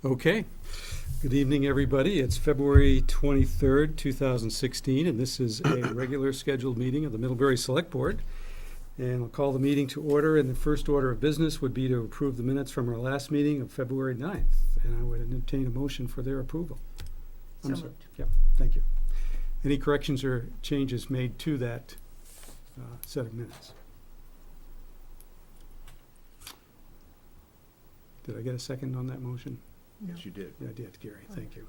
Okay. Good evening, everybody. It's February 23rd, 2016, and this is a regular scheduled meeting of the Middlebury Selectboard. And I'll call the meeting to order, and the first order of business would be to approve the minutes from our last meeting of February 9th. And I would entertain a motion for their approval. So moved. Yep, thank you. Any corrections or changes made to that set of minutes? Did I get a second on that motion? Yes, you did. Yeah, I did, Gary, thank you.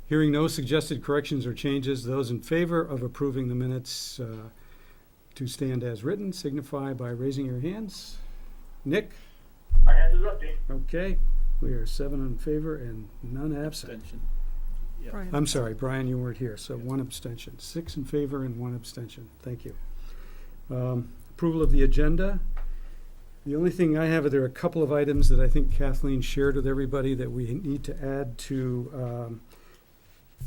Hearing no suggested corrections or changes, those in favor of approving the minutes to stand as written signify by raising your hands. Nick? My hand is up, Dean. Okay, we are 7 in favor and none absent. Abstention. Yeah. Brian. I'm sorry, Brian, you weren't here, so 1 abstention. 6 in favor and 1 abstention. Thank you. Approval of the agenda. The only thing I have, there are a couple of items that I think Kathleen shared with everybody that we need to add to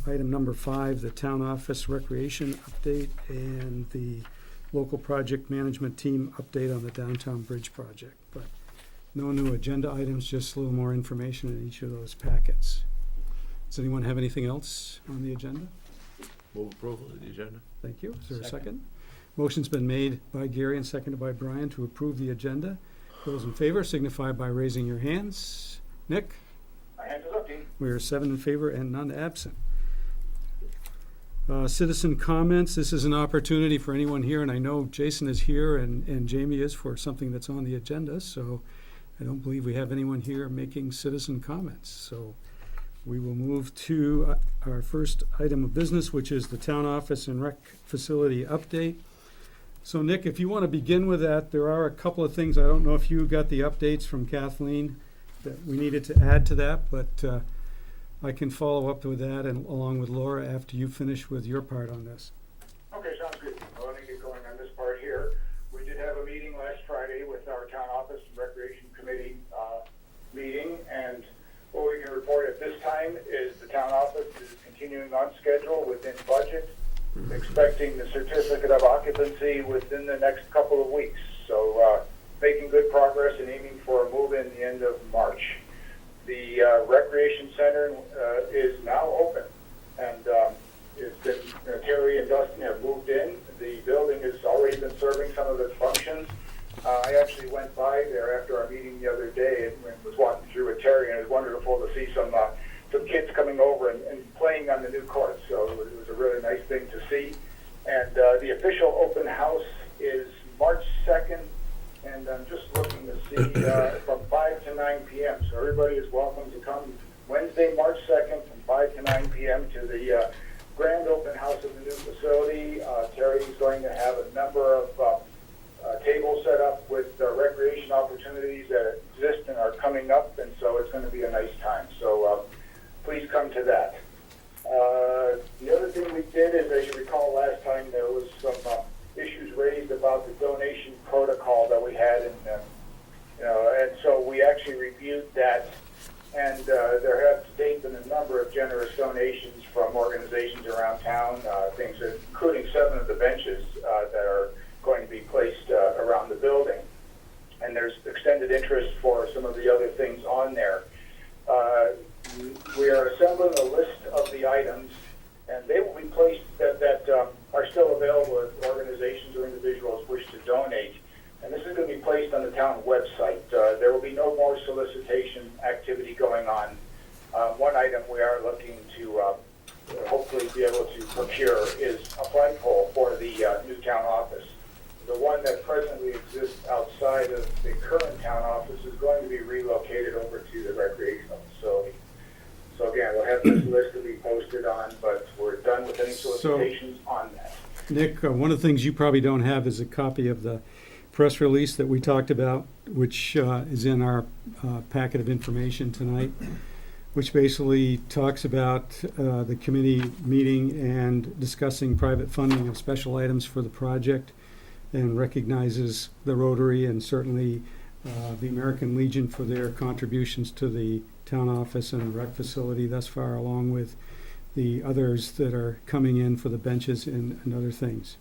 item number 5, the town office recreation update, and the local project management team update on the downtown bridge project. But no new agenda items, just a little more information in each of those packets. Does anyone have anything else on the agenda? Move approval of the agenda. Thank you. Is there a Second. second? Motion's been made by Gary and seconded by Brian to approve the agenda. Those in favor signify by raising your hands. Nick? My hand is up, Dean. We are 7 in favor and none absent. Citizen comments. This is an opportunity for anyone here, and I know Jason is here and Jamie is for something that's on the agenda, so I don't believe we have anyone here making citizen comments. So we will move to our first item of business, which is the town office and rec facility update. So Nick, if you want to begin with that, there are a couple of things. I don't know if you got the updates from Kathleen that we needed to add to that, but I can follow up with that and along with Laura after you finish with your part on this. Okay, sounds good. Well, let me get going on this part here. We did have a meeting last Friday with our town office and recreation committee meeting, and what we can report at this time is the town office is continuing on schedule within budget, expecting the certificate of occupancy within the next couple of weeks. So making good progress and aiming for a move-in the end of March. The recreation center is now open, and it's been, Terry and Dustin have moved in. The building has already been serving some of its functions. I actually went by there after our meeting the other day and was walking through with Terry, and it was wonderful to see some kids coming over and playing on the new courts. So it was a really nice thing to see. And the official open house is March 2nd, and I'm just looking to see from 5 to 9 p.m. So everybody is welcome to come Wednesday, March 2nd from 5 to 9 p.m. to the grand open house of the new facility. Terry is going to have a number of tables set up with recreation opportunities that exist and are coming up, and so it's going to be a nice time. So please come to that. The other thing we did is, as you recall, last time there was some issues raised about the donation protocol that we had, and so we actually reviewed that, and there have to date been a number of generous donations from organizations around town, things including 7 of the benches that are going to be placed around the building, and there's extended interest for some of the other things on there. We are assembling a list of the items, and they will be placed that are still available if organizations or individuals wish to donate. And this is going to be placed on the town website. There will be no more solicitation activity going on. One item we are looking to hopefully be able to procure is a flagpole for the new town office. The one that presently exists outside of the current town office is going to be relocated over to the recreational facility. So again, we'll have this list to be posted on, but we're done with any solicitations on that. Nick, one of the things you probably don't have is a copy of the press release that we talked about, which is in our packet of information tonight, which basically talks about the committee meeting and discussing private funding of special items for the project, and recognizes the Rotary and certainly the American Legion for their contributions to the town office and rec facility thus far, along with the others that are coming in for the benches and other things.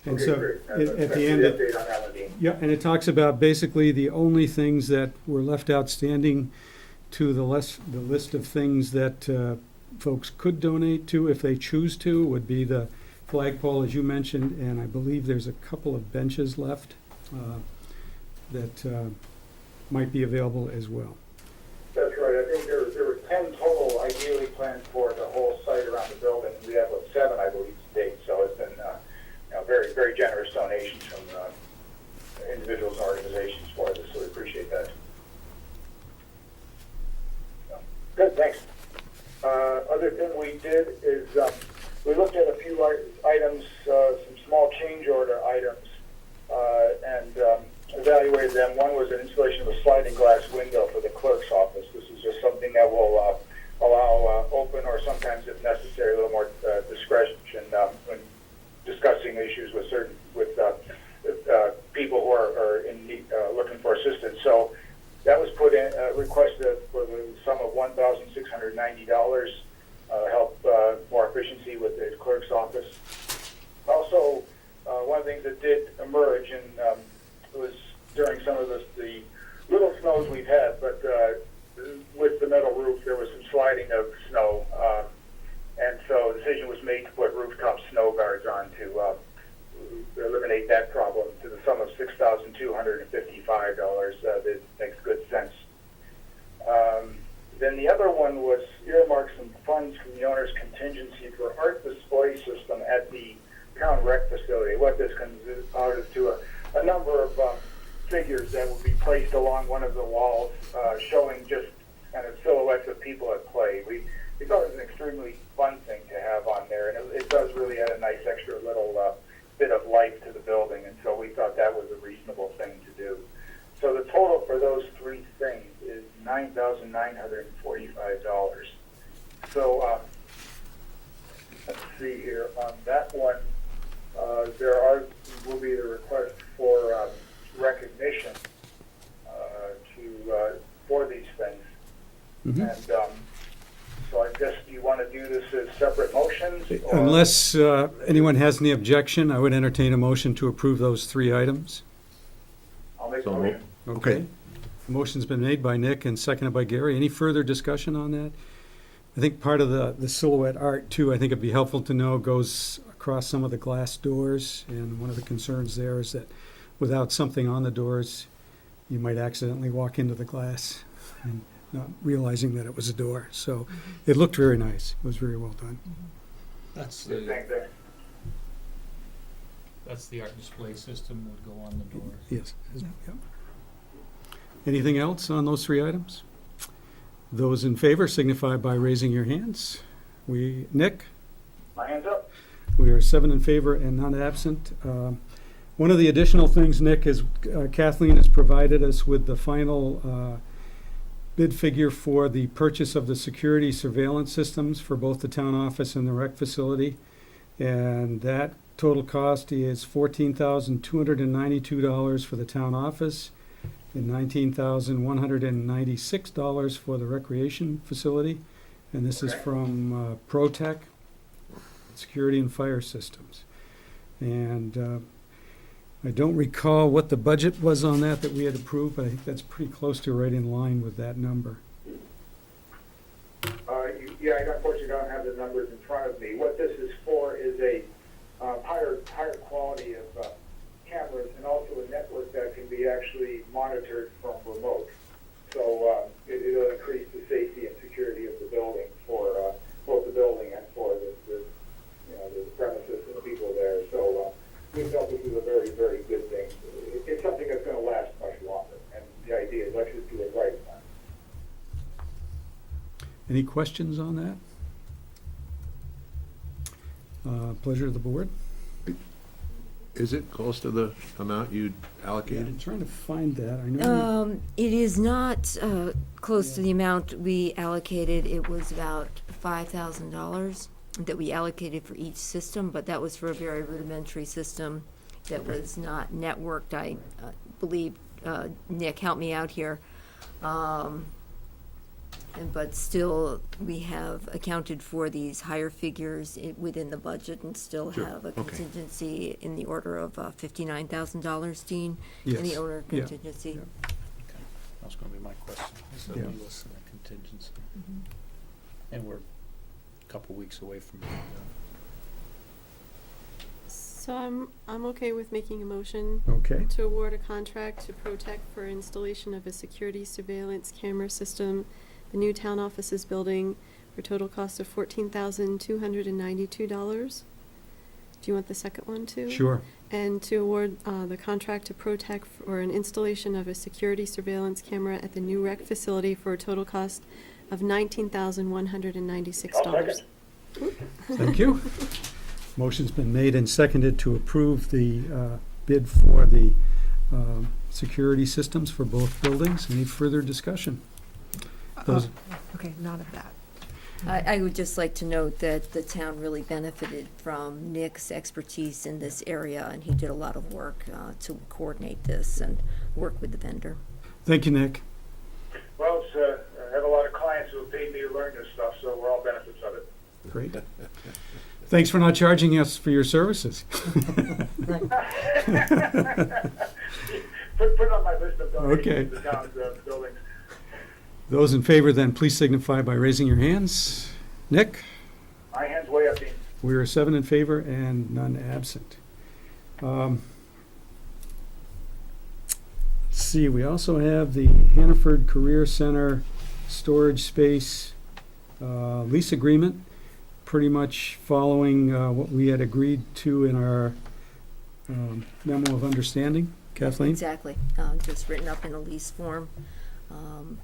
And Okay, so great. at the end, Update on that one, Dean. yeah, and it talks about basically the only things that were left outstanding to the list of things that folks could donate to if they choose to, would be the flagpole, as you mentioned, and I believe there's a couple of benches left that might be available as well. That's right. I think there were 10 total ideally planned for the whole site around the building. We have 7, I believe, to date. So it's been very, very generous donations from individuals and organizations for this. So we appreciate that. Good, thanks. Other thing we did is we looked at a few items, some small change order items, and evaluated them. One was an installation of a sliding glass window for the clerk's office. This is just something that will allow open or sometimes, if necessary, a little more discretion when discussing issues with people who are in need, looking for assistance. So that was put in, requested for the sum of $1,690, help more efficiency with the clerk's office. Also, one of the things that did emerge, and it was during some of the little snows we've had, but with the metal roof, there was some sliding of snow, and so a decision was made to put rooftop snow guards on to eliminate that problem to the sum of $6,255. That makes good sense. Then the other one was earmark some funds from the owner's contingency for art display system at the town rec facility. What this comes out is to a number of figures that will be placed along one of the walls, showing just kind of silhouettes of people at play. We thought it was an extremely fun thing to have on there, and it does really add a nice extra little bit of life to the building, and so we thought that was a reasonable thing to do. So the total for those 3 things is $9,945. So let's see here. On that one, will be the request for recognition for these things. Mhm. And so I guess, do you want to do this as separate motions? Or? Unless anyone has any objection, I would entertain a motion to approve those 3 items. I'll make a So motion. Okay. The motion's been made by Nick and seconded by Gary. Any further discussion on that? I think part of the silhouette art, too, I think it'd be helpful to know, goes across some of the glass doors. And one of the concerns there is that without something on the doors, you might accidentally walk into the glass and not realizing that it was a door. So it looked very nice. It was very well done. That's Good the, thing there. that's the art display system would go on the doors. Yes. Yep. Anything else on those 3 items? Those in favor signify by raising your hands. Nick? My hand's up. We are 7 in favor and none absent. One of the additional things, Nick, is Kathleen has provided us with the final bid figure for the purchase of the security surveillance systems for both the town office and the rec facility. And that total cost is $14,292 for the town office and $19,196 for the recreation facility. And this is Okay. from ProTech Security and Fire Systems. And I don't recall what the budget was on that we had approved, but I think that's pretty close to right in line with that number. Yeah, I unfortunately don't have the numbers in front of me. What this is for is a higher quality of cameras and also a network that can be actually monitored from remote. So it'll increase the safety and security of the building for both the building and for the premises and the people there. So we felt this is a very, very good thing. It's something that's going to last much longer, and the idea is let's just do it right now. Any questions on that? Pleasure of the board. Is it close to the amount you'd I'm allocated? trying to find that. I know. It is not close to the amount we allocated. It was about $5,000 that we allocated for each system, but that was for a very rudimentary system that was not networked. I believe, Nick, help me out here. But still, we have accounted for these higher figures within the budget and still Sure. have a Okay. contingency in the order of $59,000, Dean, in the Yes. owner Yeah. contingency. Yeah. That's gonna be my question. So Yeah. we listen to contingency. And we're a couple weeks away from it. So I'm okay with making a motion Okay, to award a contract to Protec for installation of a security surveillance camera system, the new town offices building, for a total cost of $14,292. Do you want the second one too? sure. And to award the contract to Protec for an installation of a security surveillance camera at the new rec facility for a total cost of $19,196. Thank you. Motion's been made and seconded to approve the bid for the security systems for both buildings. Any further discussion? Those- Okay, none of that. I would just like to note that the town really benefited from Nick's expertise in this area, and he did a lot of work to coordinate this and work with the vendor. Thank you, Nick. Well, it's, I have a lot of clients who have paid me to learn this stuff, so we're all benefits of it. Great. Thanks for not charging us for your services. Put it on my list of Okay. donations to the town's buildings. Those in favor then please signify by raising your hands. Nick? My hand's way up, Dean. We are 7 in favor and none absent. Let's see, we also have the Hannaford Career Center storage space lease agreement, pretty much following what we had agreed to in our memo of understanding. Kathleen? Exactly, just written up in a lease form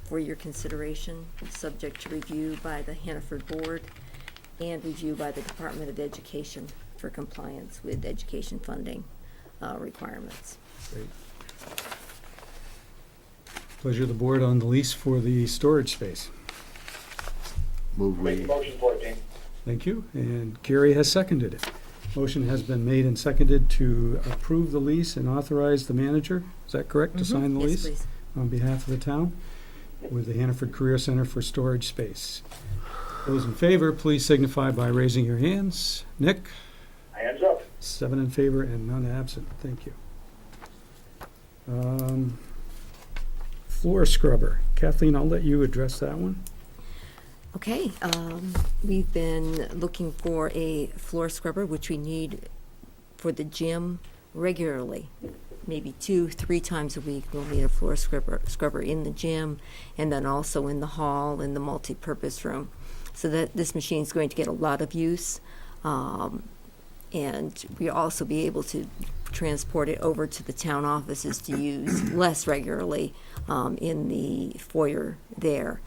for your consideration, subject to review by the Hannaford Board and review by the Department of Education for compliance with education funding requirements. Great. Pleasure of the board on the lease for the storage space. Move Make a we, motion for it, Dean. Thank you, and Gary has seconded it. Motion has been made and seconded to approve the lease and authorize the manager, is that correct, to sign the Yes, lease? please. On behalf of the town with the Hannaford Career Center for storage space. Those in favor, please signify by raising your hands. Nick? Hands up. 7 in favor and none absent. Thank you. Floor scrubber. Kathleen, I'll let you address that one. Okay, we've been looking for a floor scrubber, which we need for the gym regularly. Maybe 2-3 times a week, we'll need a floor scrubber in the gym, and then also in the hall, in the multi-purpose room. So that this machine is going to get a lot of use, and we'll also be able to transport it over to the town offices to use less regularly in the foyer there.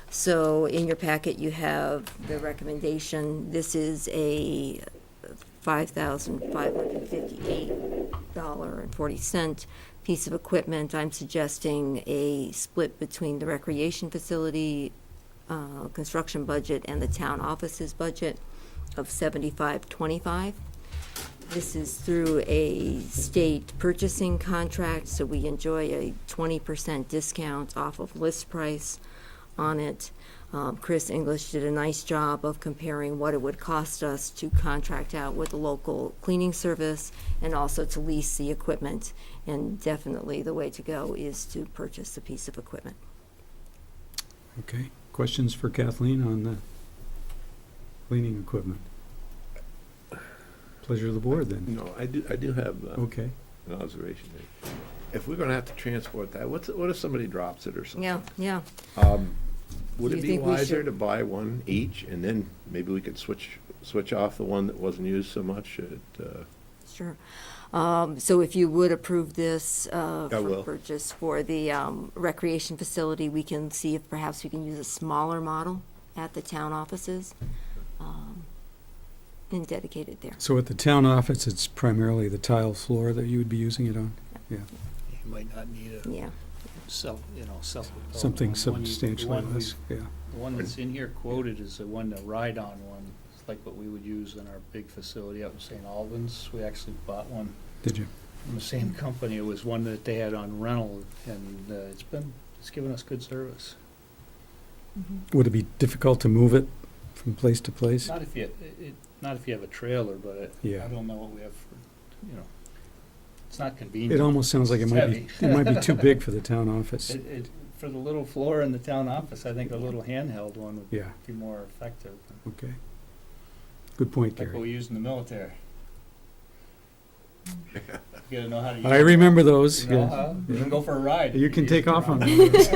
So in your packet, you have the recommendation. This is a $5,558.40 piece of equipment. I'm suggesting a split between the recreation facility construction budget and the town offices budget of 75-25. This is through a state purchasing contract, so we enjoy a 20% discount off of list price on it. Chris English did a nice job of comparing what it would cost us to contract out with a local cleaning service and also to lease the equipment. And definitely the way to go is to purchase a piece of equipment. Okay. Questions for Kathleen on the cleaning equipment? Pleasure of the board then. no, I do have Okay. an observation. If we're gonna have to transport that, what if somebody drops it or something? Yeah. Would Do it you be think we wiser should- to buy one each, and then maybe we could switch off the one that wasn't used so much? Sure. So if you would approve this for will. purchase for the recreation facility, we can see if perhaps we can use a smaller model at the town offices and dedicate it there. So at the town office, it's primarily the tile floor that you would be using it on? Yeah. You might not need a Yeah. Something one. substantially The one less, yeah. The one that's in here quoted is the one, the ride-on one. It's like what we would use in our big facility out in St. Albans. We actually bought one Did you? from the same company. It was one that they had on rental, and it's given us good service. Would it be difficult to move it from place to place? Not if you have a trailer, but Yeah. I don't know what we have for, it's not convenient. It almost sounds like it It's might be, heavy. it might be too big for the town office. For the little floor in the town office, I think a little handheld one would Yeah, be more effective. okay. Good point, Like what Gary. we use in the military. You gotta know how to use I it. remember those, You know, yeah. you Yeah. can go for a ride. You can use take it off on around. those.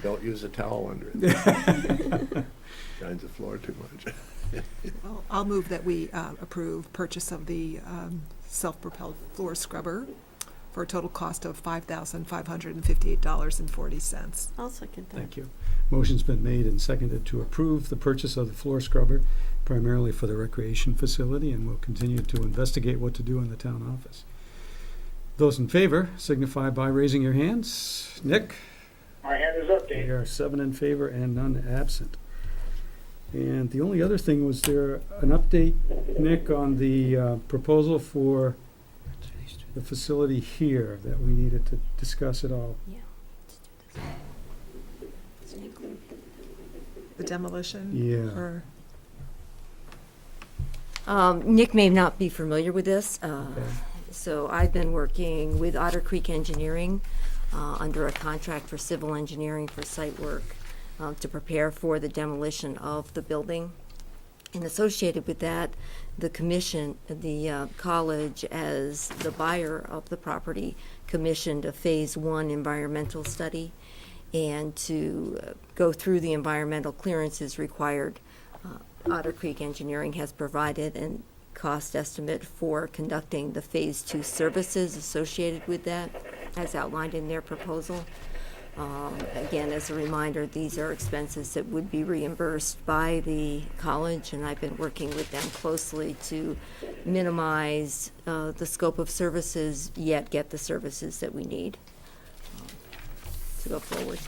Don't use a towel under it. Shines the floor too much. Well, I'll move that we approve purchase of the self-propelled floor scrubber for a total cost of $5,558.40. I'll second that. Thank you. Motion's been made and seconded to approve the purchase of the floor scrubber primarily for the recreation facility, and we'll continue to investigate what to do in the town office. Those in favor signify by raising your hands. Nick? My hand is up, We Dave. are 7 in favor and none absent. And the only other thing, was there an update, Nick, on the proposal for the facility here that we needed to discuss at all? Yeah. The demolition? Yeah. Or, Nick may not be familiar with this. Okay. So I've been working with Otter Creek Engineering under a contract for civil engineering for site work to prepare for the demolition of the building. And associated with that, the commission, the college, as the buyer of the property, commissioned a Phase 1 environmental study. And to go through the environmental clearances required, Otter Creek Engineering has provided a cost estimate for conducting the Phase 2 services associated with that, as outlined in their proposal. Again, as a reminder, these are expenses that would be reimbursed by the college, and I've been working with them closely to minimize the scope of services, yet get the services that we need to go forward.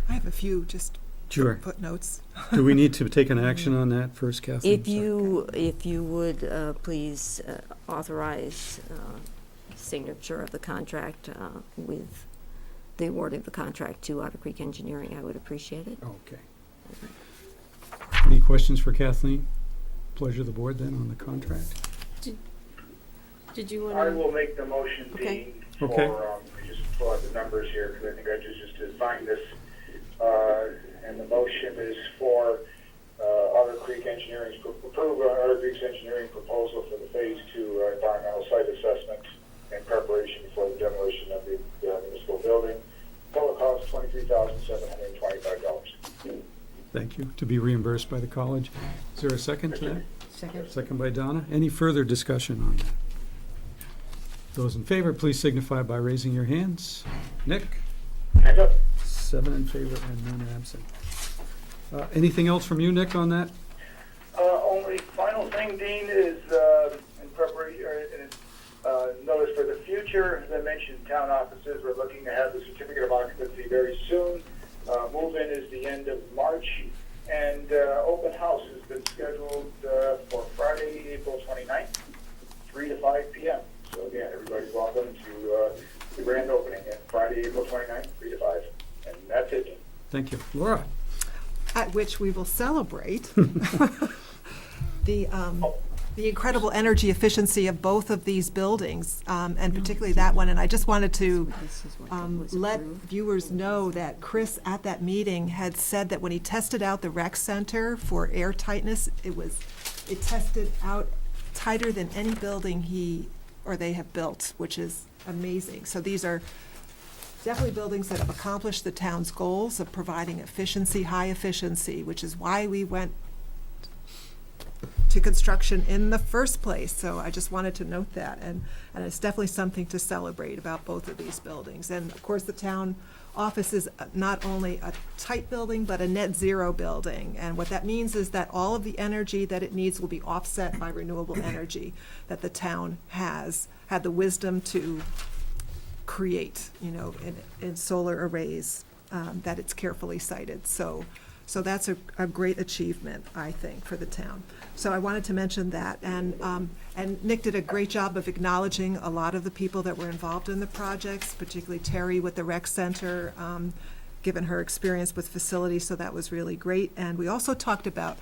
I have a few just Sure. footnotes. Do we need to take an action on that first, Kathleen? If you would, please authorize signature of the contract with the award of the contract to Otter Creek Engineering, I would appreciate it. Okay. Any questions for Kathleen? Pleasure of the board then on the contract. Did you want I to? will make the motion, Okay. Dean, Okay. for, let me just pull out the numbers here, because I think I just designed this. And the motion is for Otter Creek Engineering's, approve Otter Creek's engineering proposal for the Phase 2 environmental site assessment in preparation for the demolition of the municipal building. Total cost $23,725. Thank you. To be reimbursed by the college. Is there a second to that? Second. Second by Donna. Any further discussion on that? Those in favor, please signify by raising your hands. Nick? Hands up. 7 in favor and none absent. Anything else from you, Nick, on that? Only final thing, Dean, is in preparation, notice for the future, as I mentioned, town offices, we're looking to have the certificate of occupancy very soon. Move-in is the end of March, and open house has been scheduled for Friday, April 29th, 3 to 5 p.m. So again, everybody's welcome to the grand opening at Friday, April 29th, 3 to 5. And that's it. Thank you. Laura? At which we will celebrate the incredible energy efficiency of both of these buildings, and particularly that one. And I just wanted to This is what was let approved. viewers know that Chris at that meeting had said that when he tested out the rec center for air tightness, it tested out tighter than any building they have built, which is amazing. So these are definitely buildings that have accomplished the town's goals of providing efficiency, high efficiency, which is why we went to construction in the first place. So I just wanted to note that, and it's definitely something to celebrate about both of these buildings. And of course, the town office is not only a tight building, but a net zero building. And what that means is that all of the energy that it needs will be offset by renewable energy that the town has had the wisdom to create, in solar arrays that it's carefully sited. So that's a great achievement, I think, for the town. So I wanted to mention that, and Nick did a great job of acknowledging a lot of the people that were involved in the projects, particularly Terry with the rec center, given her experience with facilities, so that was really great. And we also talked about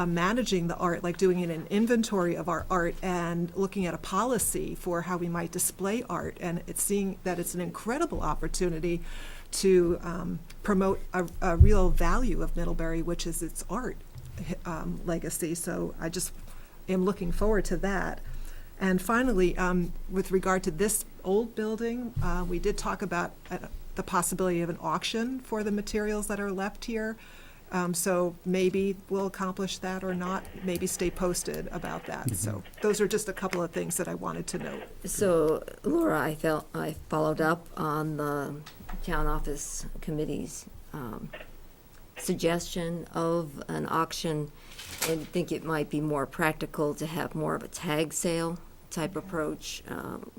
managing the art, like doing an inventory of our art and looking at a policy for how we might display art. And it's seeing that it's an incredible opportunity to promote a real value of Middlebury, which is its art legacy. So I just am looking forward to that. And finally, with regard to this old building, we did talk about the possibility of an auction for the materials that are left here. So maybe we'll accomplish that or not, maybe stay posted about that. So those are just a couple of things that I wanted to note. So, Laura, I followed up on the town office committee's suggestion of an auction, and think it might be more practical to have more of a tag sale type approach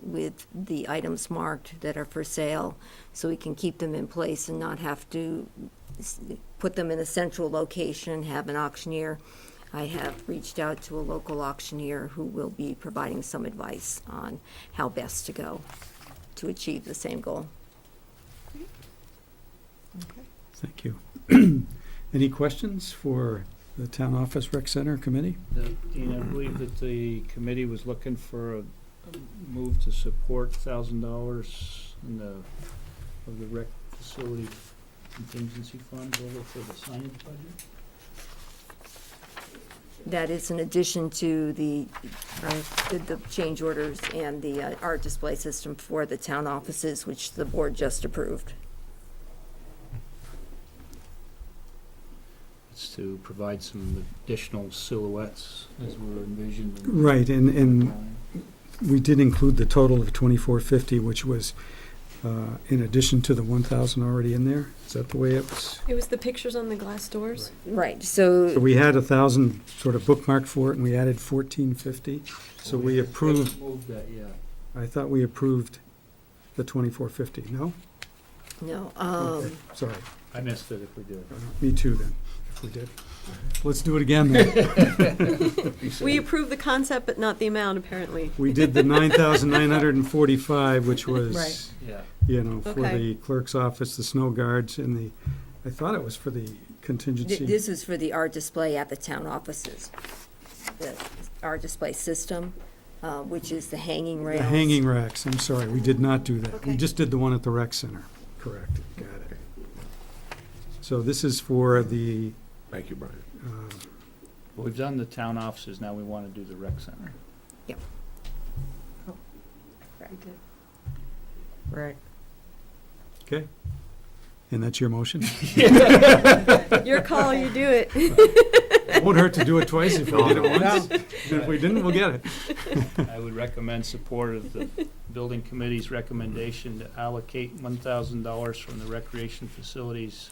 with the items marked that are for sale, so we can keep them in place and not have to put them in a central location, have an auctioneer. I have reached out to a local auctioneer who will be providing some advice on how best to go to achieve the same goal. Okay. Thank you. Any questions for the Town Office Rec Center Committee? Dean, I believe that the committee was looking for a move to support $1,000 of the rec facility contingency fund over for the signage budget. That is in addition to the change orders and the art display system for the town offices, which the board just approved. It's to provide some additional silhouettes as we're envisioning. Right, and we did include the total of 2450, which was in addition to the 1,000 already in there. Is that the way it was? It was the pictures on the glass doors. Right, So so we had 1,000 sort of bookmarked for it, and we added 1,450. So we approved. Haven't moved that yet. I thought we approved the 2450. No? no, Okay, sorry. I missed it if we did. Me too, then, if we did. Let's do it again, then. We approved the concept, but not the amount, apparently. We did the 9,945, which was, Right. Yeah. you know, for Okay. the clerk's office, the snow guards, and the, I thought it was for the contingency. this is for the art display at the town offices. The art display system, which is the hanging rails. The hanging racks, I'm sorry, we did not do that. We Okay. just did the one at the rec center. Correct, got it. So this is for the, Thank you, Brian. Well, we've done the town offices, now we want to do the rec center. Right. okay? And that's your motion? Your call, you do it. It won't hurt to do it twice if we did it once. If we didn't, we'll get it. I would recommend support of the building committee's recommendation to allocate $1,000 from the recreation facilities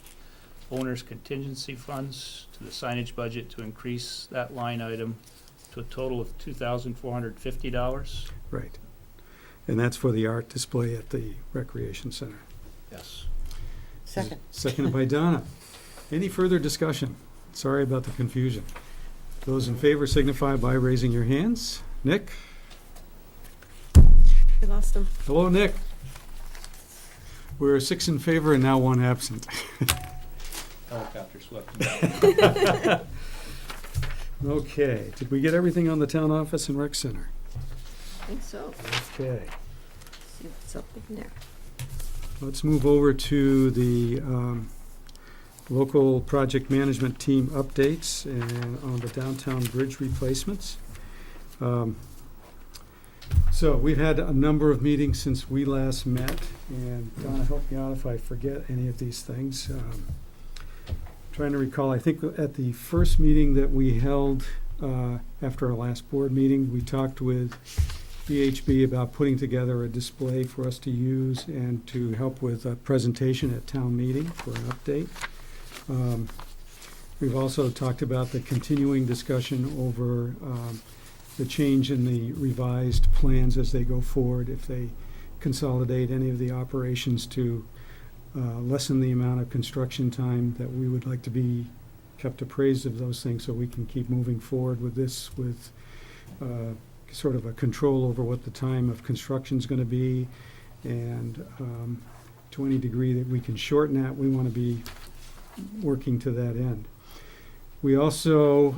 owner's contingency funds to the signage budget to increase that line item to a total of $2,450. Right. And that's for the art display at the recreation center. Yes. Second. Seconded by Donna. Any further discussion? Sorry about the confusion. Those in favor signify by raising your hands. Nick? I lost him. Hello, Nick. We're 6 in favor and now 1 absent. Helicopter swept. Okay, did we get everything on the town office and rec center? I think so. Okay, See what's up in there. let's move over to the local project management team updates and on the downtown bridge replacements. So we've had a number of meetings since we last met, and Donna, help me out if I forget any of these things. Trying to recall, I think at the first meeting that we held after our last board meeting, we talked with VHB about putting together a display for us to use and to help with a presentation at town meeting for an update. We've also talked about the continuing discussion over the change in the revised plans as they go forward, if they consolidate any of the operations to lessen the amount of construction time, that we would like to be kept appraised of those things so we can keep moving forward with this with sort of a control over what the time of construction is going to be, and to any degree that we can shorten that, we want to be working to that end. We also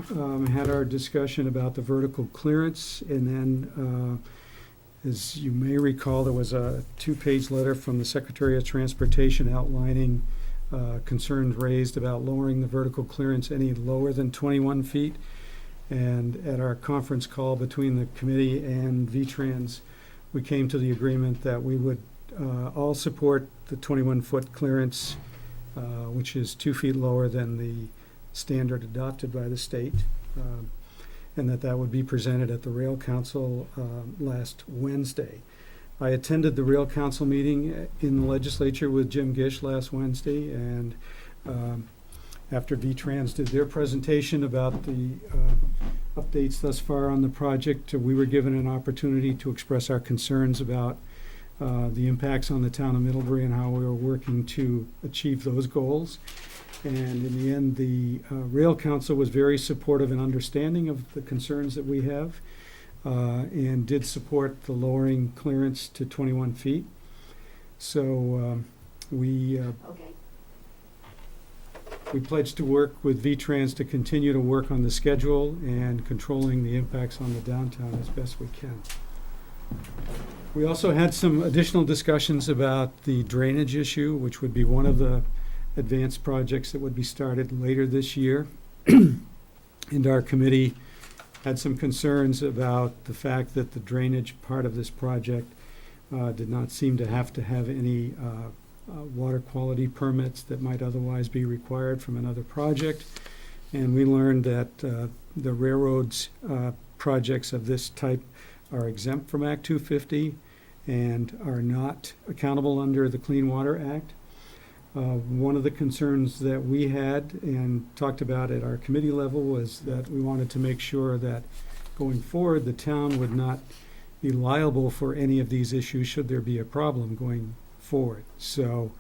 had our discussion about the vertical clearance, and then, as you may recall, there was a 2-page letter from the Secretary of Transportation outlining concerns raised about lowering the vertical clearance any lower than 21 feet. And at our conference call between the committee and V-Trans, we came to the agreement that we would all support the 21-foot clearance, which is 2 feet lower than the standard adopted by the state, and that would be presented at the Rail Council last Wednesday. I attended the Rail Council meeting in the legislature with Jim Gish last Wednesday, and after V-Trans did their presentation about the updates thus far on the project, we were given an opportunity to express our concerns about the impacts on the town of Middlebury and how we were working to achieve those goals. And in the end, the Rail Council was very supportive and understanding of the concerns that we have, and did support the lowering clearance to 21 feet. So we pledged to work with V-Trans to continue to work on the schedule and controlling the impacts on the downtown as best we can. We also had some additional discussions about the drainage issue, which would be one of the advanced projects that would be started later this year. And our committee had some concerns about the fact that the drainage part of this project did not seem to have any water quality permits that might otherwise be required from another project. And we learned that the railroads projects of this type are exempt from Act 250 and are not accountable under the Clean Water Act. One of the concerns that we had and talked about at our committee level was that we wanted to make sure that going forward, the town would not be liable for any of these issues should there be a problem going forward. So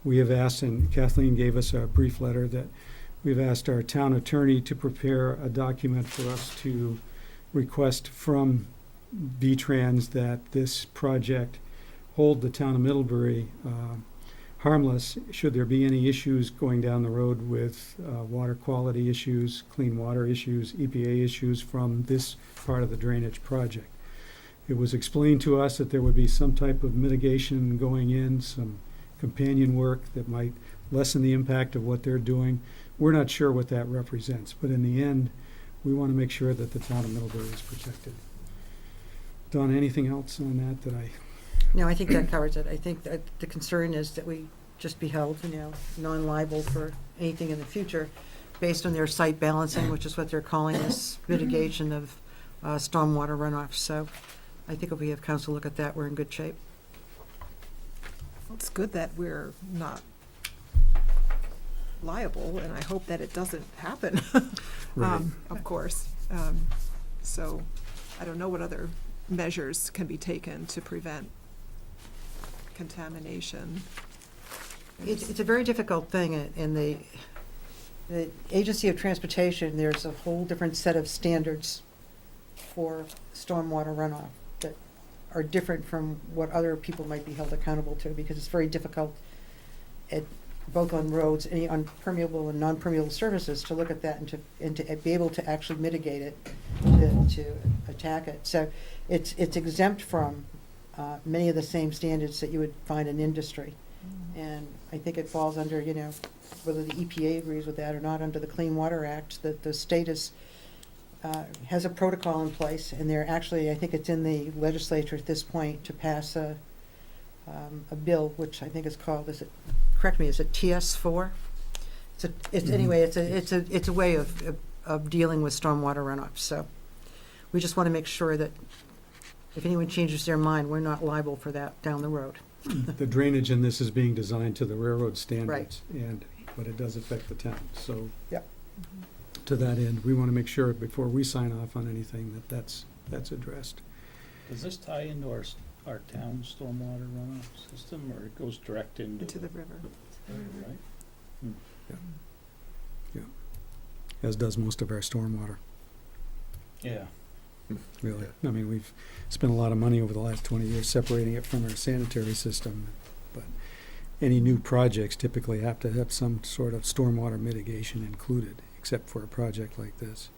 we have asked, and Kathleen gave us a brief letter, that we've asked our town attorney to prepare a document for us to request from V-Trans that this project hold the town of Middlebury harmless should there be any issues going down the road with water quality issues, clean water issues, EPA issues from this part of the drainage project. It was explained to us that there would be some type of mitigation going in, some companion work that might lessen the impact of what they're doing. We're not sure what that represents, but in the end, we want to make sure that the town of Middlebury is protected. Don, anything else on that I... No, I think that covers it. I think that the concern is that we just be held, non-liable for anything in the future based on their site balancing, which is what they're calling this mitigation of stormwater runoff. So I think if we have council look at that, we're in good shape. It's good that we're not liable, and I hope that it doesn't happen, Right. of course. So I don't know what other measures can be taken to prevent contamination. It's a very difficult thing. In the Agency of Transportation, there's a whole different set of standards for stormwater runoff that are different from what other people might be held accountable to, because it's very difficult both on roads, any on permeable and non-permeable surfaces, to look at that and to be able to actually mitigate it, to attack it. So it's exempt from many of the same standards that you would find in industry. And I think it falls under, whether the EPA agrees with that or not, under the Clean Water Act, that the state has a protocol in place, and they're actually, I think it's in the legislature at this point to pass a bill, which I think is called, is it TS4? It's a way of dealing with stormwater runoff. So we just want to make sure that if anyone changes their mind, we're not liable for that down the road. The drainage in this is being designed to the railroad standards, but it does affect the town. So Yep. to that end, we want to make sure before we sign off on anything that's addressed. Does this tie into our town stormwater runoff system, or it goes direct Into the river. right? As does most of our stormwater, Yeah. really. I mean, we've spent a lot of money over the last 20 years separating it from our sanitary system, but any new projects typically have to have some sort of stormwater mitigation included, except for a project like this.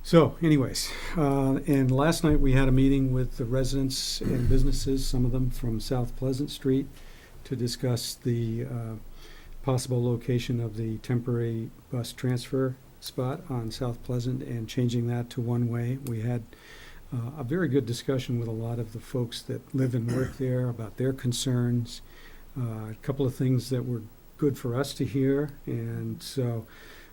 So anyways, and last night we had a meeting with the residents and businesses, some of them from South Pleasant Street, to discuss the possible location of the temporary bus transfer spot on South Pleasant and changing that to one-way. We had a very good discussion with a lot of the folks that live and work there about their concerns. A couple of things that were good for us to hear, and so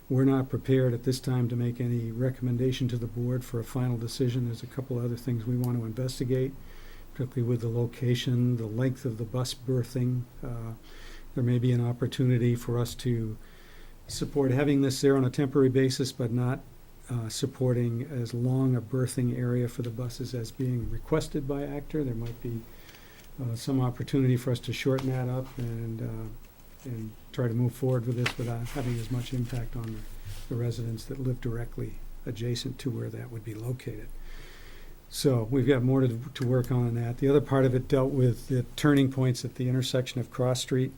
we're not prepared at this time to make any recommendation to the board for a final decision. There's a couple other things we want to investigate, particularly with the location, the length of the bus berthing. There may be an opportunity for us to support having this there on a temporary basis, but not supporting as long a berthing area for the buses as being requested by Actor. There might be some opportunity for us to shorten that up and try to move forward with this without having as much impact on the residents that live directly adjacent to where that would be located. So we've got more to work on that. The other part of it dealt with the turning points at the intersection of Cross Street.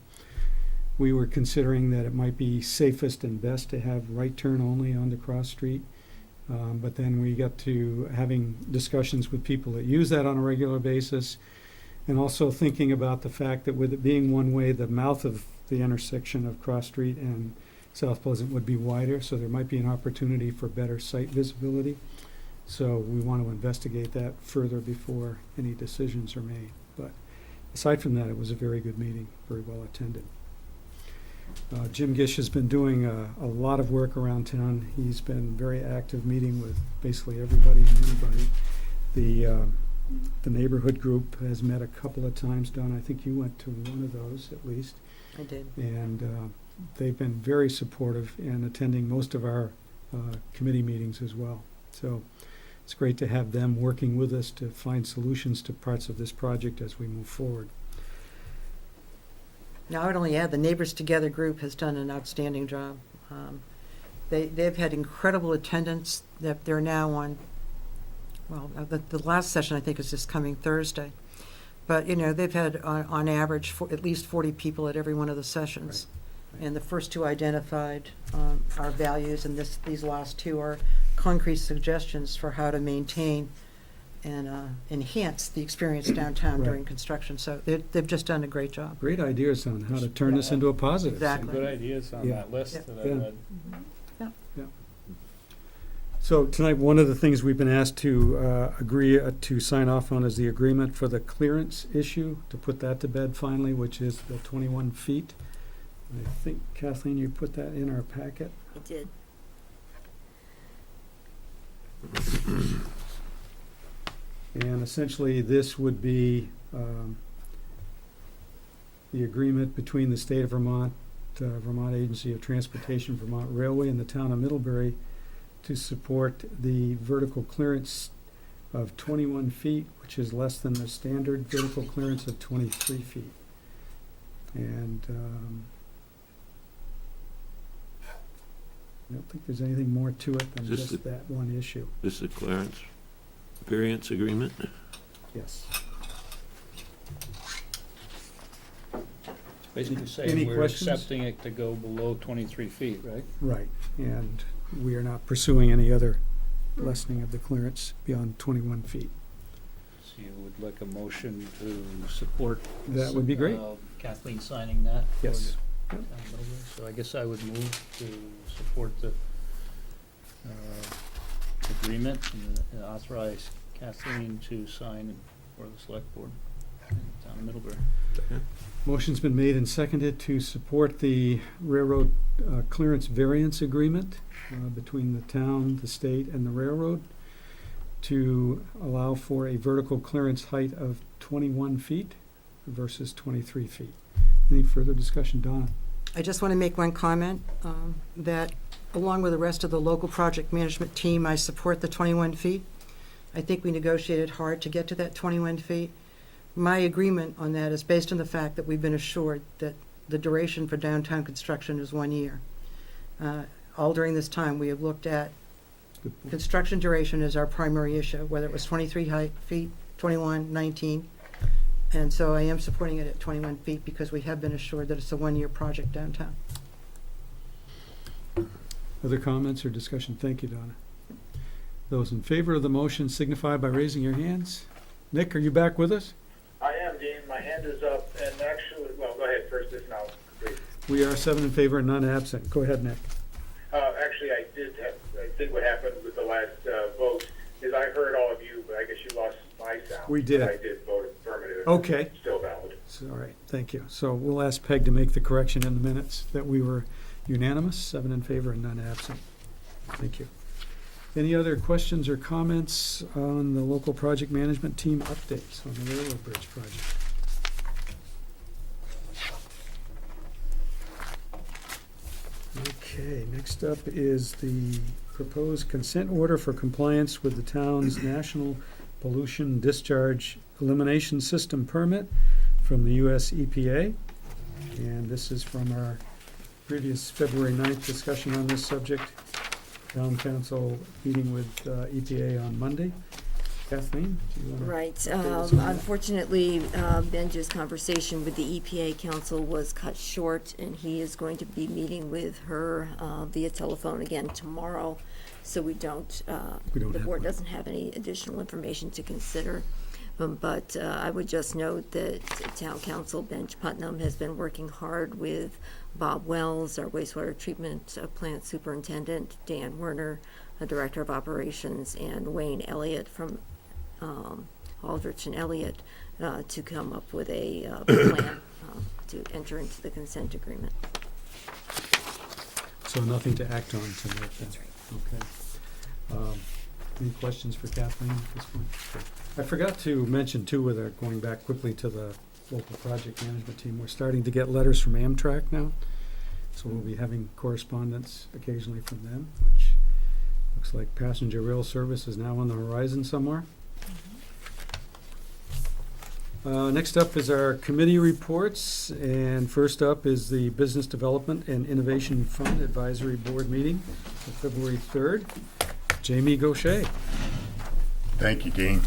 We were considering that it might be safest and best to have right turn only onto Cross Street. But then we got to having discussions with people that use that on a regular basis, and also thinking about the fact that with it being one way, the mouth of the intersection of Cross Street and South Pleasant would be wider, so there might be an opportunity for better site visibility. So we want to investigate that further before any decisions are made. But aside from that, it was a very good meeting, very well attended. Jim Gish has been doing a lot of work around town. He's been very active, meeting with basically everybody and anybody. The neighborhood group has met a couple of times. Don, I think you went to one of those at least. I did. And they've been very supportive in attending most of our committee meetings as well. So it's great to have them working with us to find solutions to parts of this project as we move forward. Now, I would only add, the Neighbors Together group has done an outstanding job. They've had incredible attendance. They're now on, well, the last session I think is this coming Thursday. But, you know, they've had on average at least 40 people at every one of the sessions. Right. And the first two identified our values, and these last two are concrete suggestions for how to maintain and enhance the experience downtown Right. during construction. So they've just done a great job. Great ideas on how to turn this into a positive. Exactly. Some good ideas on Yeah. that list Yeah. that I Yeah. read. So tonight, one of the things we've been asked to agree to sign off on is the agreement for the clearance issue, to put that to bed finally, which is the 21 feet. I think, Kathleen, you put that in our packet. I did. And essentially, this would be the agreement between the state of Vermont, Vermont Agency of Transportation, Vermont Railway, and the town of Middlebury to support the vertical clearance of 21 feet, which is less than the standard vertical clearance of 23 feet. And I don't think there's anything more to it than Is this just that one issue. This is a clearance variance agreement? Yes. Basically Any saying we're questions? accepting it to go below 23 feet, right? Right, and we are not pursuing any other lessening of the clearance beyond 21 feet. So you would like a motion to support? That would be great. Kathleen signing that? for Yes. the town of Middlebury? So I guess I would move to support the agreement and authorize Kathleen to sign for the select board in the town of Middlebury. Motion's been made and seconded to support the railroad clearance variance agreement between the town, the state, and the railroad to allow for a vertical clearance height of 21 feet versus 23 feet. Any further discussion, Donna? I just want to make one comment, that along with the rest of the local project management team, I support the 21 feet. I think we negotiated hard to get to that 21 feet. My agreement on that is based on the fact that we've been assured that the duration for downtown construction is 1 year. All during this time, we have looked at Good point. construction duration as our primary issue, whether it was 23 feet, 21, 19. And so I am supporting it at 21 feet because we have been assured that it's a 1 year project downtown. Other comments or discussion? Thank you, Donna. Those in favor of the motion signify by raising your hands. Nick, are you back with us? I am, Dean. My hand is up, and actually, well, go ahead first, if now, please. We are 7 in favor and none absent. Go ahead, Nick. Actually, I think what happened with the last vote is I heard all of you, but I guess you lost my sound. We did. But I did vote affirmative. Okay. Still valid. All right, thank you. So we'll ask Peg to make the correction in the minutes that we were unanimous, 7 in favor and none absent. Thank you. Any other questions or comments on the local project management team updates on the railroad bridge project? Okay, next up is the proposed consent order for compliance with the town's National Pollution Discharge Elimination System permit from the US EPA. And this is from our previous February 9th discussion on this subject. Town council meeting with EPA on Monday. Kathleen, do you want to? Right. update us on that? Unfortunately, Benja's conversation with the EPA council was cut short, and he is going to be meeting with her via telephone again tomorrow. So we don't We don't the have board one. doesn't have any additional information to consider. But I would just note that town council Benj Putnam has been working hard with Bob Wells, our wastewater treatment plant superintendent, Dan Werner, a director of operations, and Wayne Elliott from Aldrich and Elliott to come up with a plan to enter into the consent agreement. So nothing to act on tonight then? That's right. Okay. Any questions for Kathleen at this point? I forgot to mention too, with our going back quickly to the local project management team, we're starting to get letters from Amtrak now. So we'll be having correspondence occasionally from them, which looks like passenger rail service is now on the horizon somewhere. Next up is our committee reports, and first up is the Business Development and Innovation Fund Advisory Board meeting of February 3rd. Jamie Gaucher. Thank you, Dean.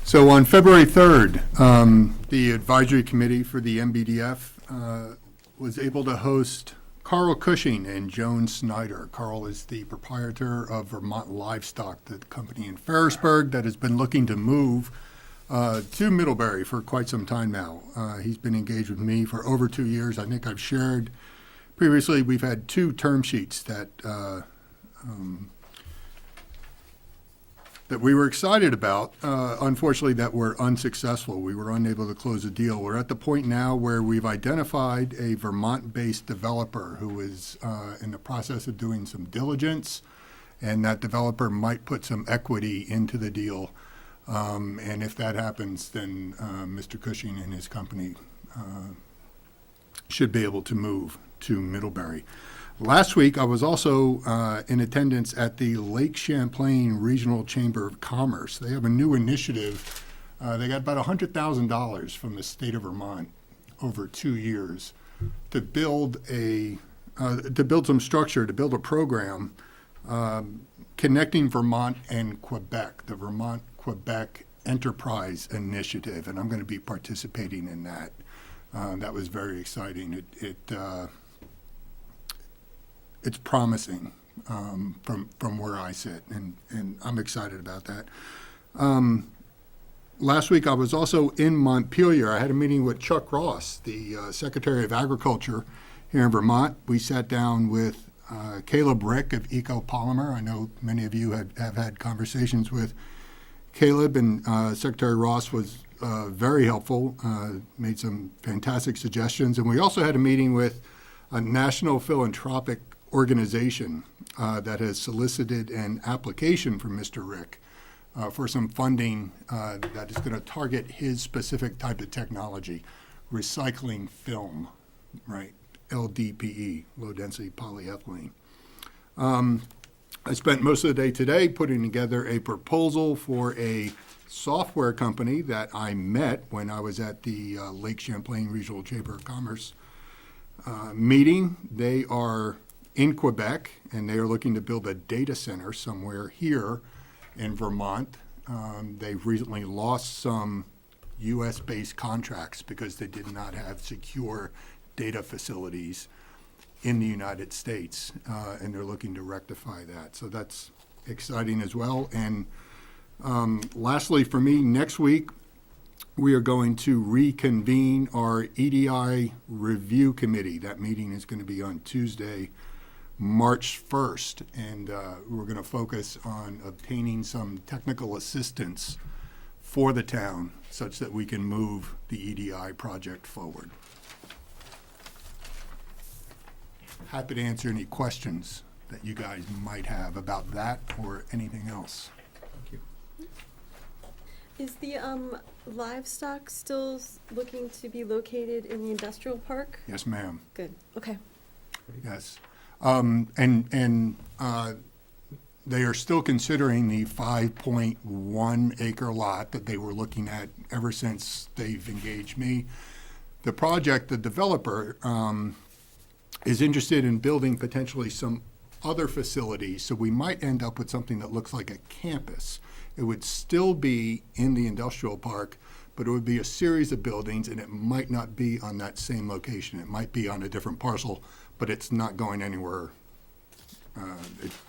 So on February 3rd, the advisory committee for the MBDF was able to host Carl Cushing and Joan Snyder. Carl is the proprietor of Vermont Livestock, the company in Ferrisburg that has been looking to move to Middlebury for quite some time now. He's been engaged with me for over 2 years. I think I've shared previously, we've had 2 term sheets that that we were excited about, unfortunately, that were unsuccessful. We were unable to close a deal. We're at the point now where we've identified a Vermont-based developer who is in the process of doing some diligence, and that developer might put some equity into the deal. And if that happens, then Mr. Cushing and his company should be able to move to Middlebury. Last week, I was also in attendance at the Lake Champlain Regional Chamber of Commerce. They have a new initiative. They got about $100,000 from the state of Vermont over 2 years to build some structure, to build a program connecting Vermont and Quebec, the Vermont-Quebec Enterprise Initiative, and I'm going to be participating in that. That was very exciting. It's promising from where I sit, and I'm excited about that. Last week, I was also in Montpelier. I had a meeting with Chuck Ross, the Secretary of Agriculture here in Vermont. We sat down with Caleb Rick of Ecopolymer. I know many of you have had conversations with Caleb, and Secretary Ross was very helpful, made some fantastic suggestions. And we also had a meeting with a national philanthropic organization that has solicited an application from Mr. Rick for some funding that is going to target his specific type of technology, recycling film, right? LDPE, low-density polyethylene. I spent most of the day today putting together a proposal for a software company that I met when I was at the Lake Champlain Regional Chamber of Commerce meeting. They are in Quebec, and they are looking to build a data center somewhere here in Vermont. They've recently lost some U.S.-based contracts because they did not have secure data facilities. in the United States, and they're looking to rectify that. So that's exciting as well. And lastly, for me, next week, we are going to reconvene our EDI Review Committee. That meeting is going to be on Tuesday, March 1st, and we're going to focus on obtaining some technical assistance for the town such that we can move the EDI project forward. Happy to answer any questions that you guys might have about that or anything else. Thank you. Is the livestock still looking to be located in the industrial park? Yes, ma'am. Good, okay. Yes. They are still considering the 5.1 acre lot that they were looking at ever since they've engaged me. The project, the developer, is interested in building potentially some other facilities, so we might end up with something that looks like a campus. It would still be in the industrial park, but it would be a series of buildings, and it might not be on that same location. It might be on a different parcel, but it's not going anywhere.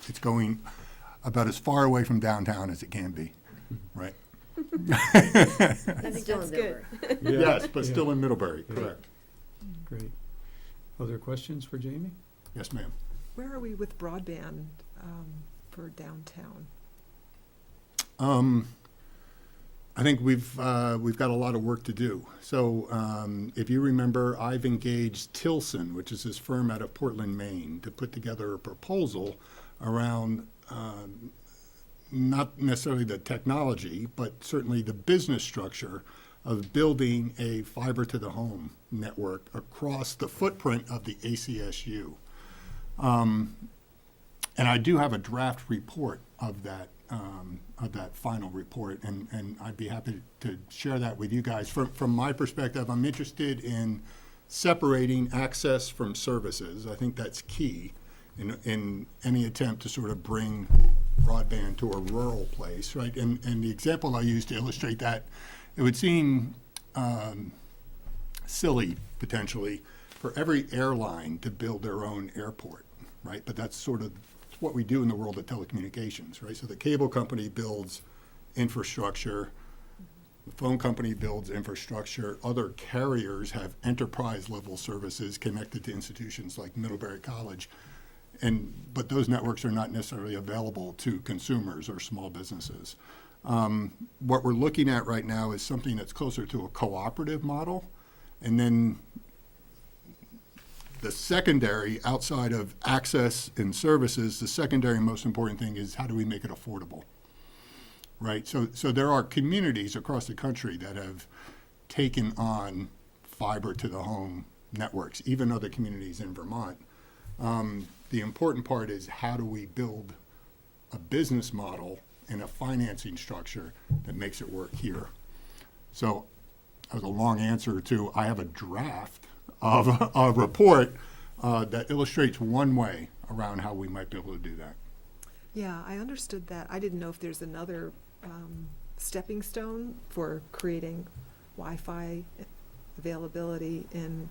It's going about as far away from downtown as it can be, right? I think Still that's in good. Yeah, Yes, but yeah. still in Middlebury, Yeah. correct. Great. Other questions for Jamie? Yes, ma'am. Where are we with broadband for downtown? I think we've got a lot of work to do. So if you remember, I've engaged Tilson, which is this firm out of Portland, Maine, to put together a proposal around not necessarily the technology, but certainly the business structure of building a fiber to the home network across the footprint of the ACSU. And I do have a draft report of that final report, and I'd be happy to share that with you guys. From my perspective, I'm interested in separating access from services. I think that's key in any attempt to sort of bring broadband to a rural place, right? And the example I use to illustrate that, it would seem silly, potentially, for every airline to build their own airport, right? But that's sort of what we do in the world of telecommunications, right? So the cable company builds infrastructure, the phone company builds infrastructure, other carriers have enterprise-level services connected to institutions like Middlebury College, but those networks are not necessarily available to consumers or small businesses. What we're looking at right now is something that's closer to a cooperative model, and then the secondary, outside of access and services, the secondary most important thing is how do we make it affordable, right? So there are communities across the country that have taken on fiber to the home networks, even other communities in Vermont. The important part is how do we build a business model and a financing structure that makes it work here. So that was a long answer to, I have a draft of a report that illustrates one way around how we might be able to do that. Yeah, I understood that. I didn't know if there's another stepping stone for creating Wi-Fi availability in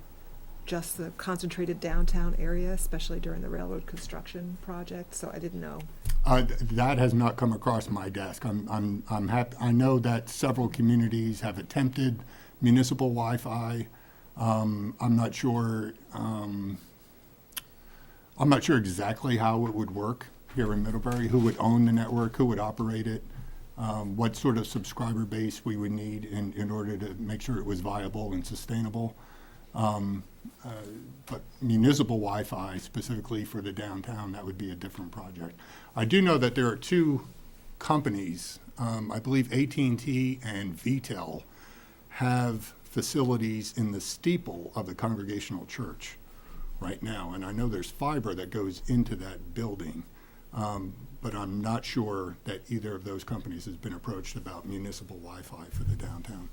just the concentrated downtown area, especially during the railroad construction project, so I didn't know. That has not come across my desk. I'm happy. I know that several communities have attempted municipal Wi-Fi. I'm not sure exactly how it would work here in Middlebury, who would own the network, who would operate it, what sort of subscriber base we would need in order to make sure it was viable and sustainable. But municipal Wi-Fi, specifically for the downtown, that would be a different project. I do know that there are two companies, I believe AT&T and VTEL, have facilities in the steeple of the Congregational Church right now. And I know there's fiber that goes into that building, but I'm not sure that either of those companies has been approached about municipal Wi-Fi for the downtown.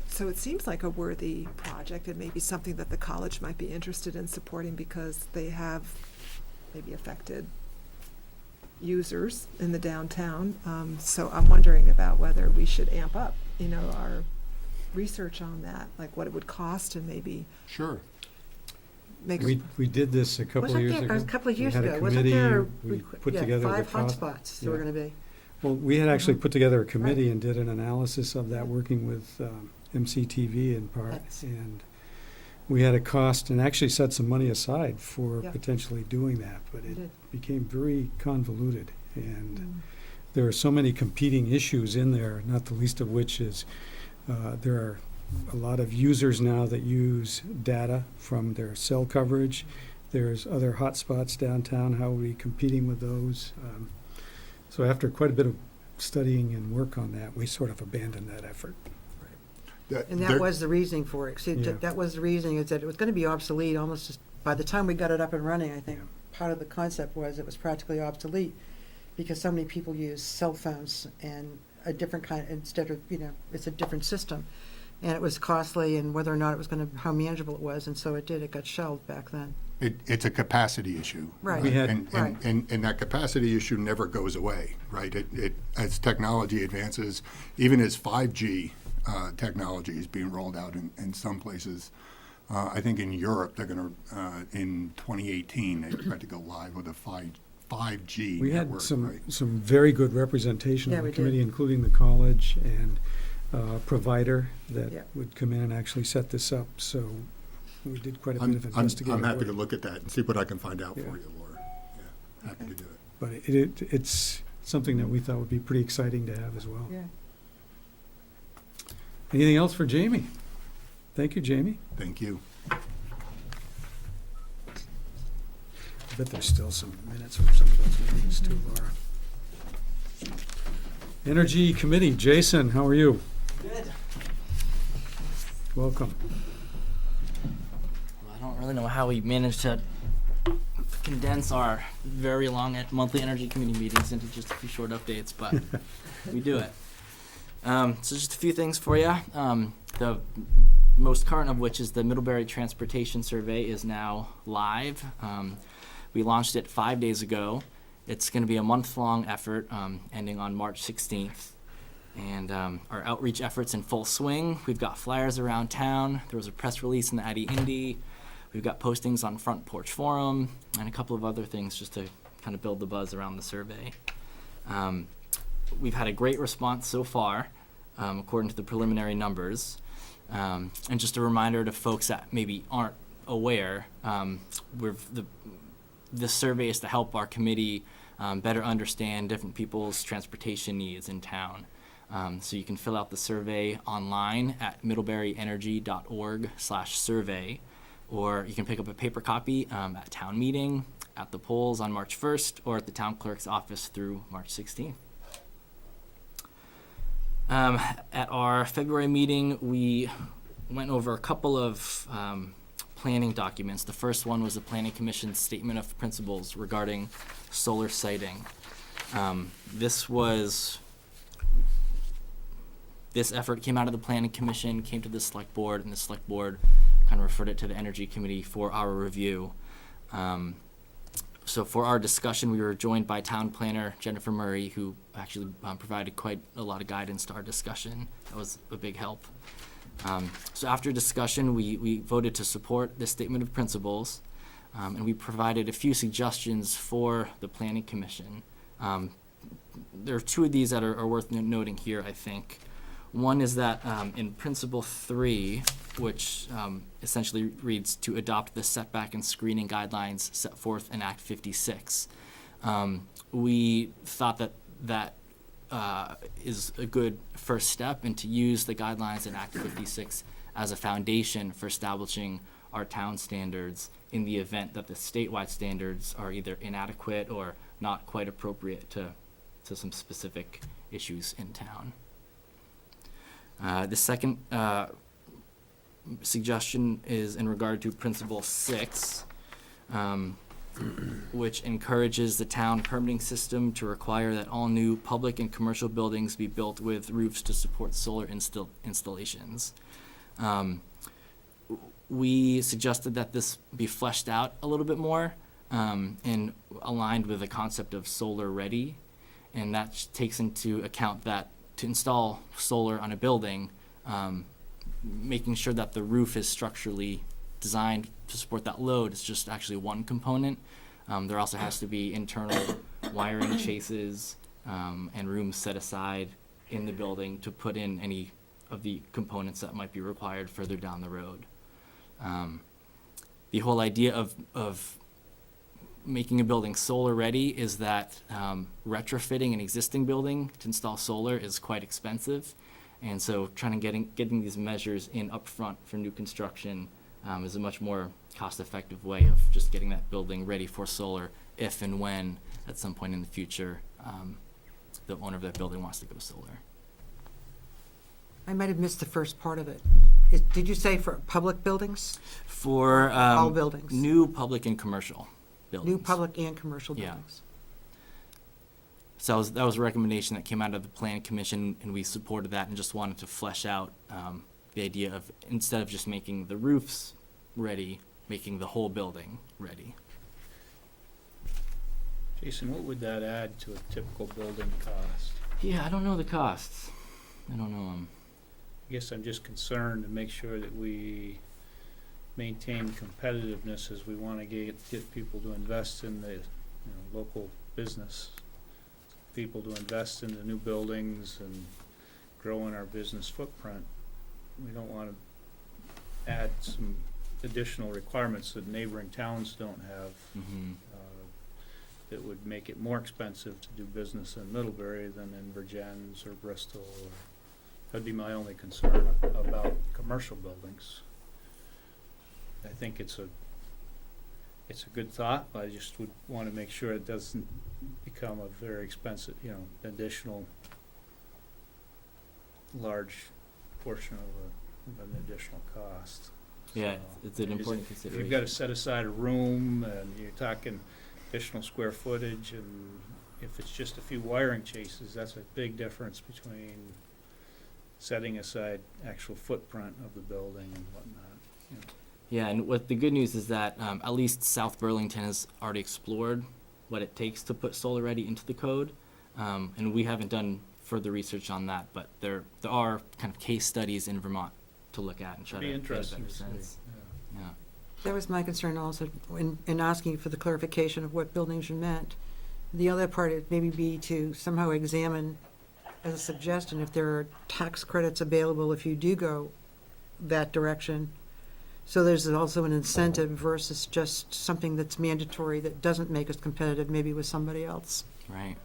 So it seems like a worthy project and maybe something that the college might be interested in supporting because they have maybe affected users in the downtown. So I'm wondering about whether we should amp up, our research on that, like what it would cost and maybe Sure. makes. We did this a couple of Wasn't years there, ago. a couple of We years had a ago, wasn't committee, there? we put together the 5 cost. hotspots there were Yeah. gonna be. Well, we had actually Mhm. put together a committee and did an analysis of that, working with MCTV in part. That's- And we had a cost and actually set some money aside for Yeah. potentially doing that, but We it did. became very convoluted. And Mm. there are so many competing issues in there, not the least of which is there are a lot of users now that use data from their cell coverage. There's other hotspots downtown. How are we competing with those? So after quite a bit of studying and work on that, we sort of abandoned that effort. And that was the reasoning for it. See, Yeah. that was the reasoning, is that it was gonna be obsolete almost just, by the time we got it up and running, I think, Yeah. part of the concept was it was practically obsolete, because so many people use cell phones and a different kind, instead of, it's a different system. And it was costly, and whether or not it was how manageable it was, and so it got shelved back then. It's a capacity issue. Right. We had- And that capacity issue never goes away, right? As technology advances, even as 5G technology is being rolled out in some places, I think in Europe, they're going to, in 2018, they expect to go live with a 5G We had network, some right? very good representation Yeah, on we the did. committee, including the college and provider Yeah. that would come in and actually set this up. So we did quite a bit I'm of investigating. happy to work. look at that and see what I can find out for Yeah. you, Laura. Yeah, happy to do it. But it's something that we thought would be pretty exciting to have as well. Yeah. Anything else for Jamie? Thank you, Jamie. Thank you. I bet there's still some minutes from some of those meetings too, Laura. Energy Committee, Jason, how are you? Good. Welcome. Well, I don't really know how we managed to condense our very long monthly energy committee meetings into just a few short updates, but we do it. So just a few things for you. The most current of which is the Middlebury Transportation Survey is now live. We launched it 5 days ago. It's going to be a month-long effort ending on March 16th. And our outreach efforts in full swing. We've got flyers around town. There was a press release in the Addy Indy. We've got postings on Front Porch Forum and a couple of other things just to kind of build the buzz around the survey. We've had a great response so far, according to the preliminary numbers. And just a reminder to folks that maybe aren't aware, this survey is to help our committee better understand different people's transportation needs in town. So you can fill out the survey online at middleburyenergy.org/survey, or you can pick up a paper copy at town meeting, at the polls on March 1st, or at the town clerk's office through March 16th. At our February meeting, we went over a couple of planning documents. The first one was the Planning Commission's Statement of Principles regarding solar siting. This effort came out of the Planning Commission, came to the Select Board, and the Select Board kind of referred it to the Energy Committee for our review. So for our discussion, we were joined by Town Planner Jennifer Murray, who actually provided quite a lot of guidance to our discussion. That was a big help. So after discussion, we voted to support the Statement of Principles, and we provided a few suggestions for the Planning Commission. There are two of these that are worth noting here, I think. One is that in Principle 3, which essentially reads to adopt the setback and screening guidelines set forth in Act 56. We thought that is a good first step, and to use the guidelines in Act 56 as a foundation for establishing our town standards in the event that the statewide standards are either inadequate or not quite appropriate to some specific issues in town. The second suggestion is in regard to Principle 6, which encourages the town permitting system to require that all new public and commercial buildings be built with roofs to support solar installations. We suggested that this be fleshed out a little bit more and aligned with the concept of solar ready, and that takes into account that to install solar on a building, making sure that the roof is structurally designed to support that load. It's just actually one component. There also has to be internal wiring chases and rooms set aside in the building to put in any of the components that might be required further down the road. The whole idea of making a building solar ready is that retrofitting an existing building to install solar is quite expensive. And so trying to getting these measures in upfront for new construction is a much more cost-effective way of just getting that building ready for solar if and when at some point in the future the owner of that building wants to go solar. I might have missed the first part of it. Did you say for public buildings? For All buildings? new public and commercial buildings. New public and commercial Yeah. buildings? So that was a recommendation that came out of the Plan Commission, and we supported that and just wanted to flesh out the idea of, instead of just making the roofs ready, making the whole building ready. Jason, what would that add to a typical building cost? Yeah, I don't know the costs. I don't know them. I guess I'm just concerned to make sure that we maintain competitiveness as we want to get people to invest in the local business, people to invest in the new buildings and grow in our business footprint. We don't want to add some additional requirements that neighboring towns don't have. Mm-hmm. That would make it more expensive to do business in Middlebury than in Virgins or Bristol. That'd be my only concern about commercial buildings. I think it's a good thought, but I just would want to make sure it doesn't become a very expensive, additional large portion of an additional cost. Yeah, So, it's an important if consideration. you've got to set aside a room and you're talking additional square footage, and if it's just a few wiring chases, that's a big difference between setting aside actual footprint of the building and whatnot. Yeah, and what the good news is that at least South Burlington has already explored what it takes to put solar ready into the code, and we haven't done further research on that, but there are kind of case studies in Vermont to look at and try to It'd be get a interesting better to see. sense. Yeah. Yeah. That was my concern also in asking for the clarification of what buildings you meant. The other part would maybe be to somehow examine, as a suggestion, if there are tax credits available if you do go that direction. So there's also an incentive versus just something that's mandatory that doesn't make us competitive maybe with somebody else. Right.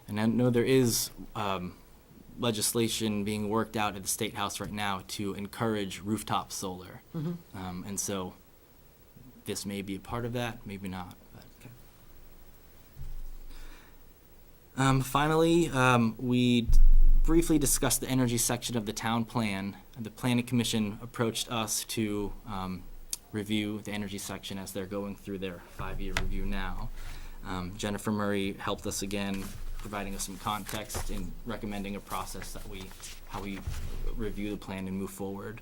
And I know there is legislation being worked out at the State House right now to encourage rooftop solar. Mm-hmm. And so this may be a part of that, maybe not. But. Finally, we briefly discussed the energy section of the town plan. The Planning Commission approached us to review the energy section as they're going through their 5-year review now. Jennifer Murray helped us again, providing us some context in recommending a process that how we review the plan and move forward.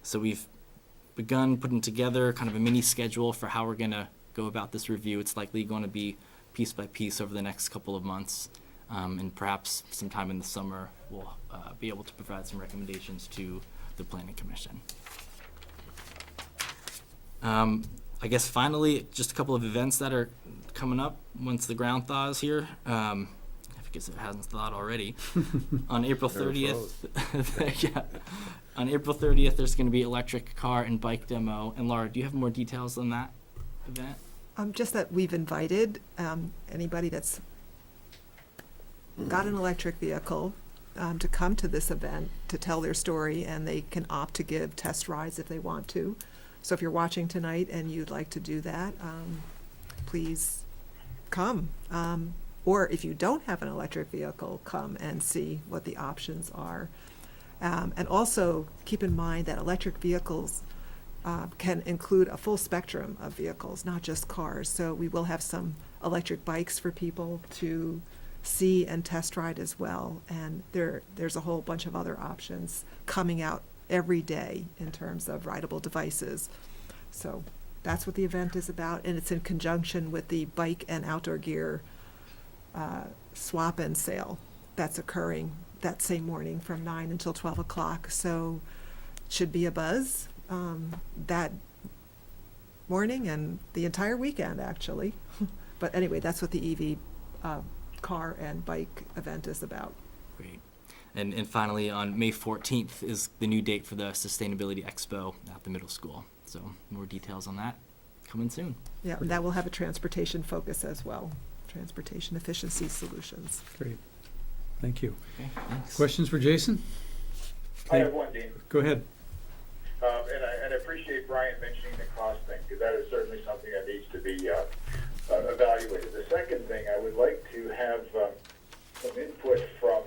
So we've begun putting together kind of a mini schedule for how we're going to go about this review. It's likely going to be piece by piece over the next couple of months, and perhaps sometime in the summer we'll be able to provide some recommendations to the Planning Commission. I guess finally, just a couple of events that are coming up once the ground thaws here. I guess it hasn't thawed already. On April 30th, yeah. On April 30th, there's going to be electric car and bike demo. And Laura, do you have more details on that event? Just that we've invited anybody that's got an electric vehicle to come to this event to tell their story, and they can opt to give test rides if they want to. So if you're watching tonight and you'd like to do that, please come. Or if you don't have an electric vehicle, come and see what the options are. And also keep in mind that electric vehicles can include a full spectrum of vehicles, not just cars. So we will have some electric bikes for people to see and test ride as well. And there's a whole bunch of other options coming out every day in terms of rideable devices. So that's what the event is about, and it's in conjunction with the bike and outdoor gear swap-in sale that's occurring that same morning from 9 until 12 o'clock. So it should be a buzz. that morning and the entire weekend, actually. But anyway, that's what the EV car and bike event is about. Great. And finally, on May 14th is the new date for the Sustainability Expo at the middle school. So more details on that coming soon. Yeah, and that will have a transportation focus as well, transportation efficiency solutions. Great. Thank you. Okay, thanks. Questions for Jason? I have one, Dean. Go ahead. And I appreciate Brian mentioning the cost thing, because that is certainly something that needs to be evaluated. The second thing, I would like to have some input from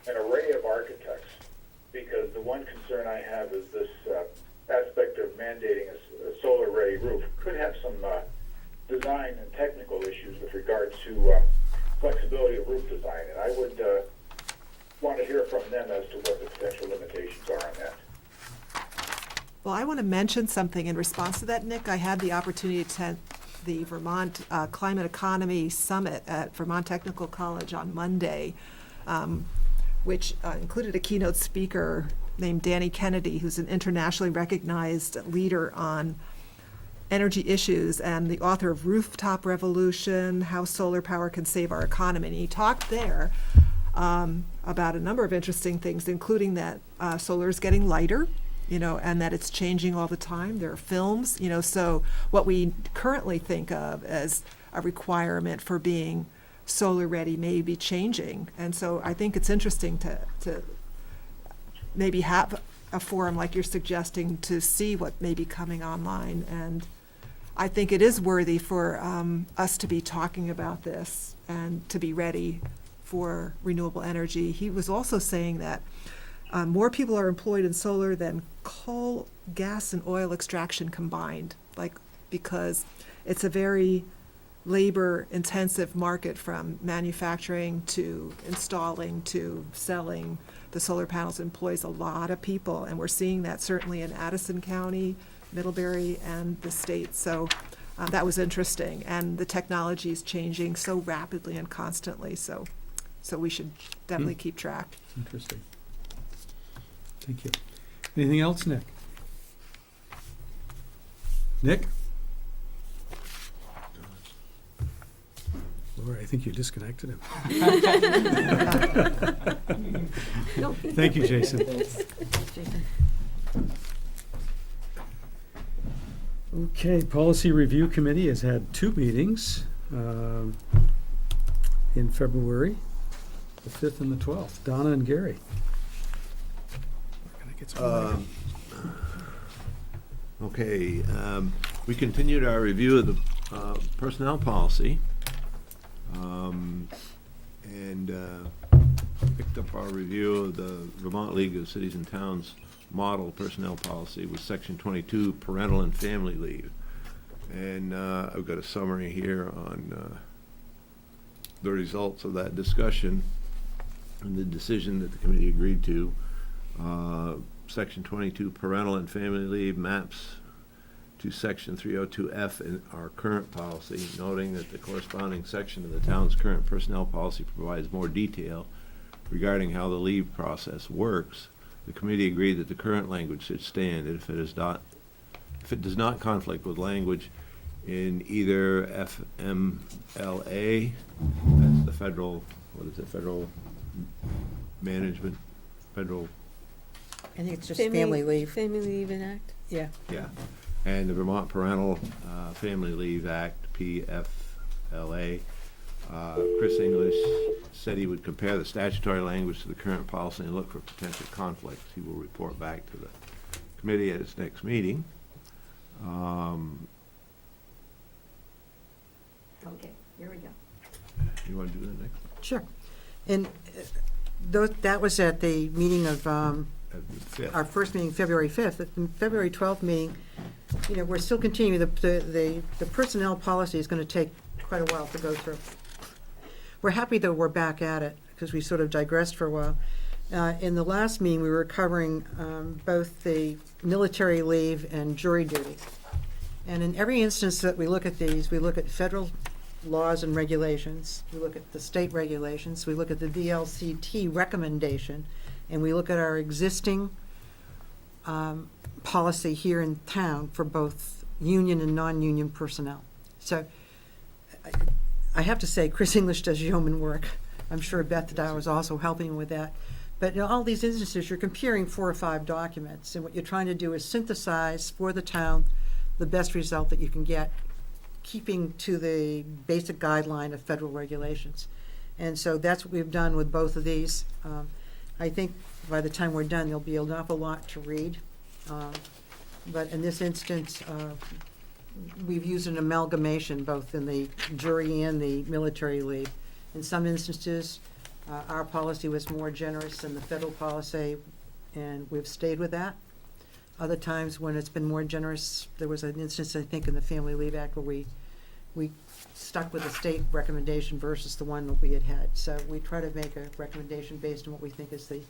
an array of architects, because the one concern I have is this aspect of mandating a solar array roof could have some design and technical issues with regard to flexibility of roof design, and I would want to hear from them as to what the potential limitations are on that. Well, I want to mention something in response to that, Nick. I had the opportunity to attend the Vermont Climate Economy Summit at Vermont Technical College on Monday, which included a keynote speaker named Danny Kennedy, who's an internationally recognized leader on energy issues and the author of Rooftop Revolution, How Solar Power Can Save Our Economy. And he talked there about a number of interesting things, including that solar is getting lighter, and that it's changing all the time. There are films, so what we currently think of as a requirement for being solar ready may be changing. And so I think it's interesting to maybe have a forum like you're suggesting to see what may be coming online. And I think it is worthy for us to be talking about this and to be ready for renewable energy. He was also saying that more people are employed in solar than coal, gas, and oil extraction combined, because it's a very labor-intensive market, from manufacturing to installing to selling. The solar panels employs a lot of people, and we're seeing that certainly in Addison County, Middlebury, and the state. So that was interesting, and the technology is changing so rapidly and constantly, so we should definitely keep track. Interesting. Thank you. Anything else, Nick? Nick? Laura, I think you disconnected him. Thank you, Jason. Okay, Policy Review Committee has had 2 meetings in February, the 5th and the 12th. Donna and Gary. Can I get some Okay, we continued our review of the personnel policy, and picked up our review of the Vermont League of Cities and Towns model personnel policy with Section 22, parental and family leave. And I've got a summary here on the results of that discussion and the decision that the committee agreed to. Section 22, parental and family leave, maps to Section 302F in our current policy, noting that the corresponding section of the town's current personnel policy provides more detail regarding how the leave process works. The committee agreed that the current language should stand if it does not conflict with language in either FMLA, that's the federal, federal management, federal, I think it's just family leave. Family Leave Act. Yeah. yeah, and the Vermont Parental Family Leave Act, PFLA. Chris English said he would compare the statutory language to the current policy and look for potential conflicts. He will report back to the committee at its next meeting. Okay, here we go. You want to do the next one? Sure. And that was at the meeting of At the fifth. our first meeting, February 5th. At the February 12th meeting, we're still continuing. The personnel policy is going to take quite a while to go through. We're happy that we're back at it, because we sort of digressed for a while. In the last meeting, we were covering both the military leave and jury duty. And in every instance that we look at these, we look at federal laws and regulations, we look at the state regulations, we look at the VLCT recommendation, and we look at our existing policy here in town for both union and non-union personnel. So I have to say, Chris English does yeoman work. I'm sure Beth Dow is also helping with that. But in all these instances, you're comparing 4 or 5 documents, and what you're trying to do is synthesize for the town the best result that you can get, keeping to the basic guideline of federal regulations. And so that's what we've done with both of these. I think by the time we're done, there'll be an awful lot to read. But in this instance, we've used an amalgamation both in the jury and the military leave. In some instances, our policy was more generous than the federal policy, and we've stayed with that. Other times when it's been more generous, there was an instance, I think, in the Family Leave Act where we stuck with the state recommendation versus the one that we had had. So we try to make a recommendation based on what we think is the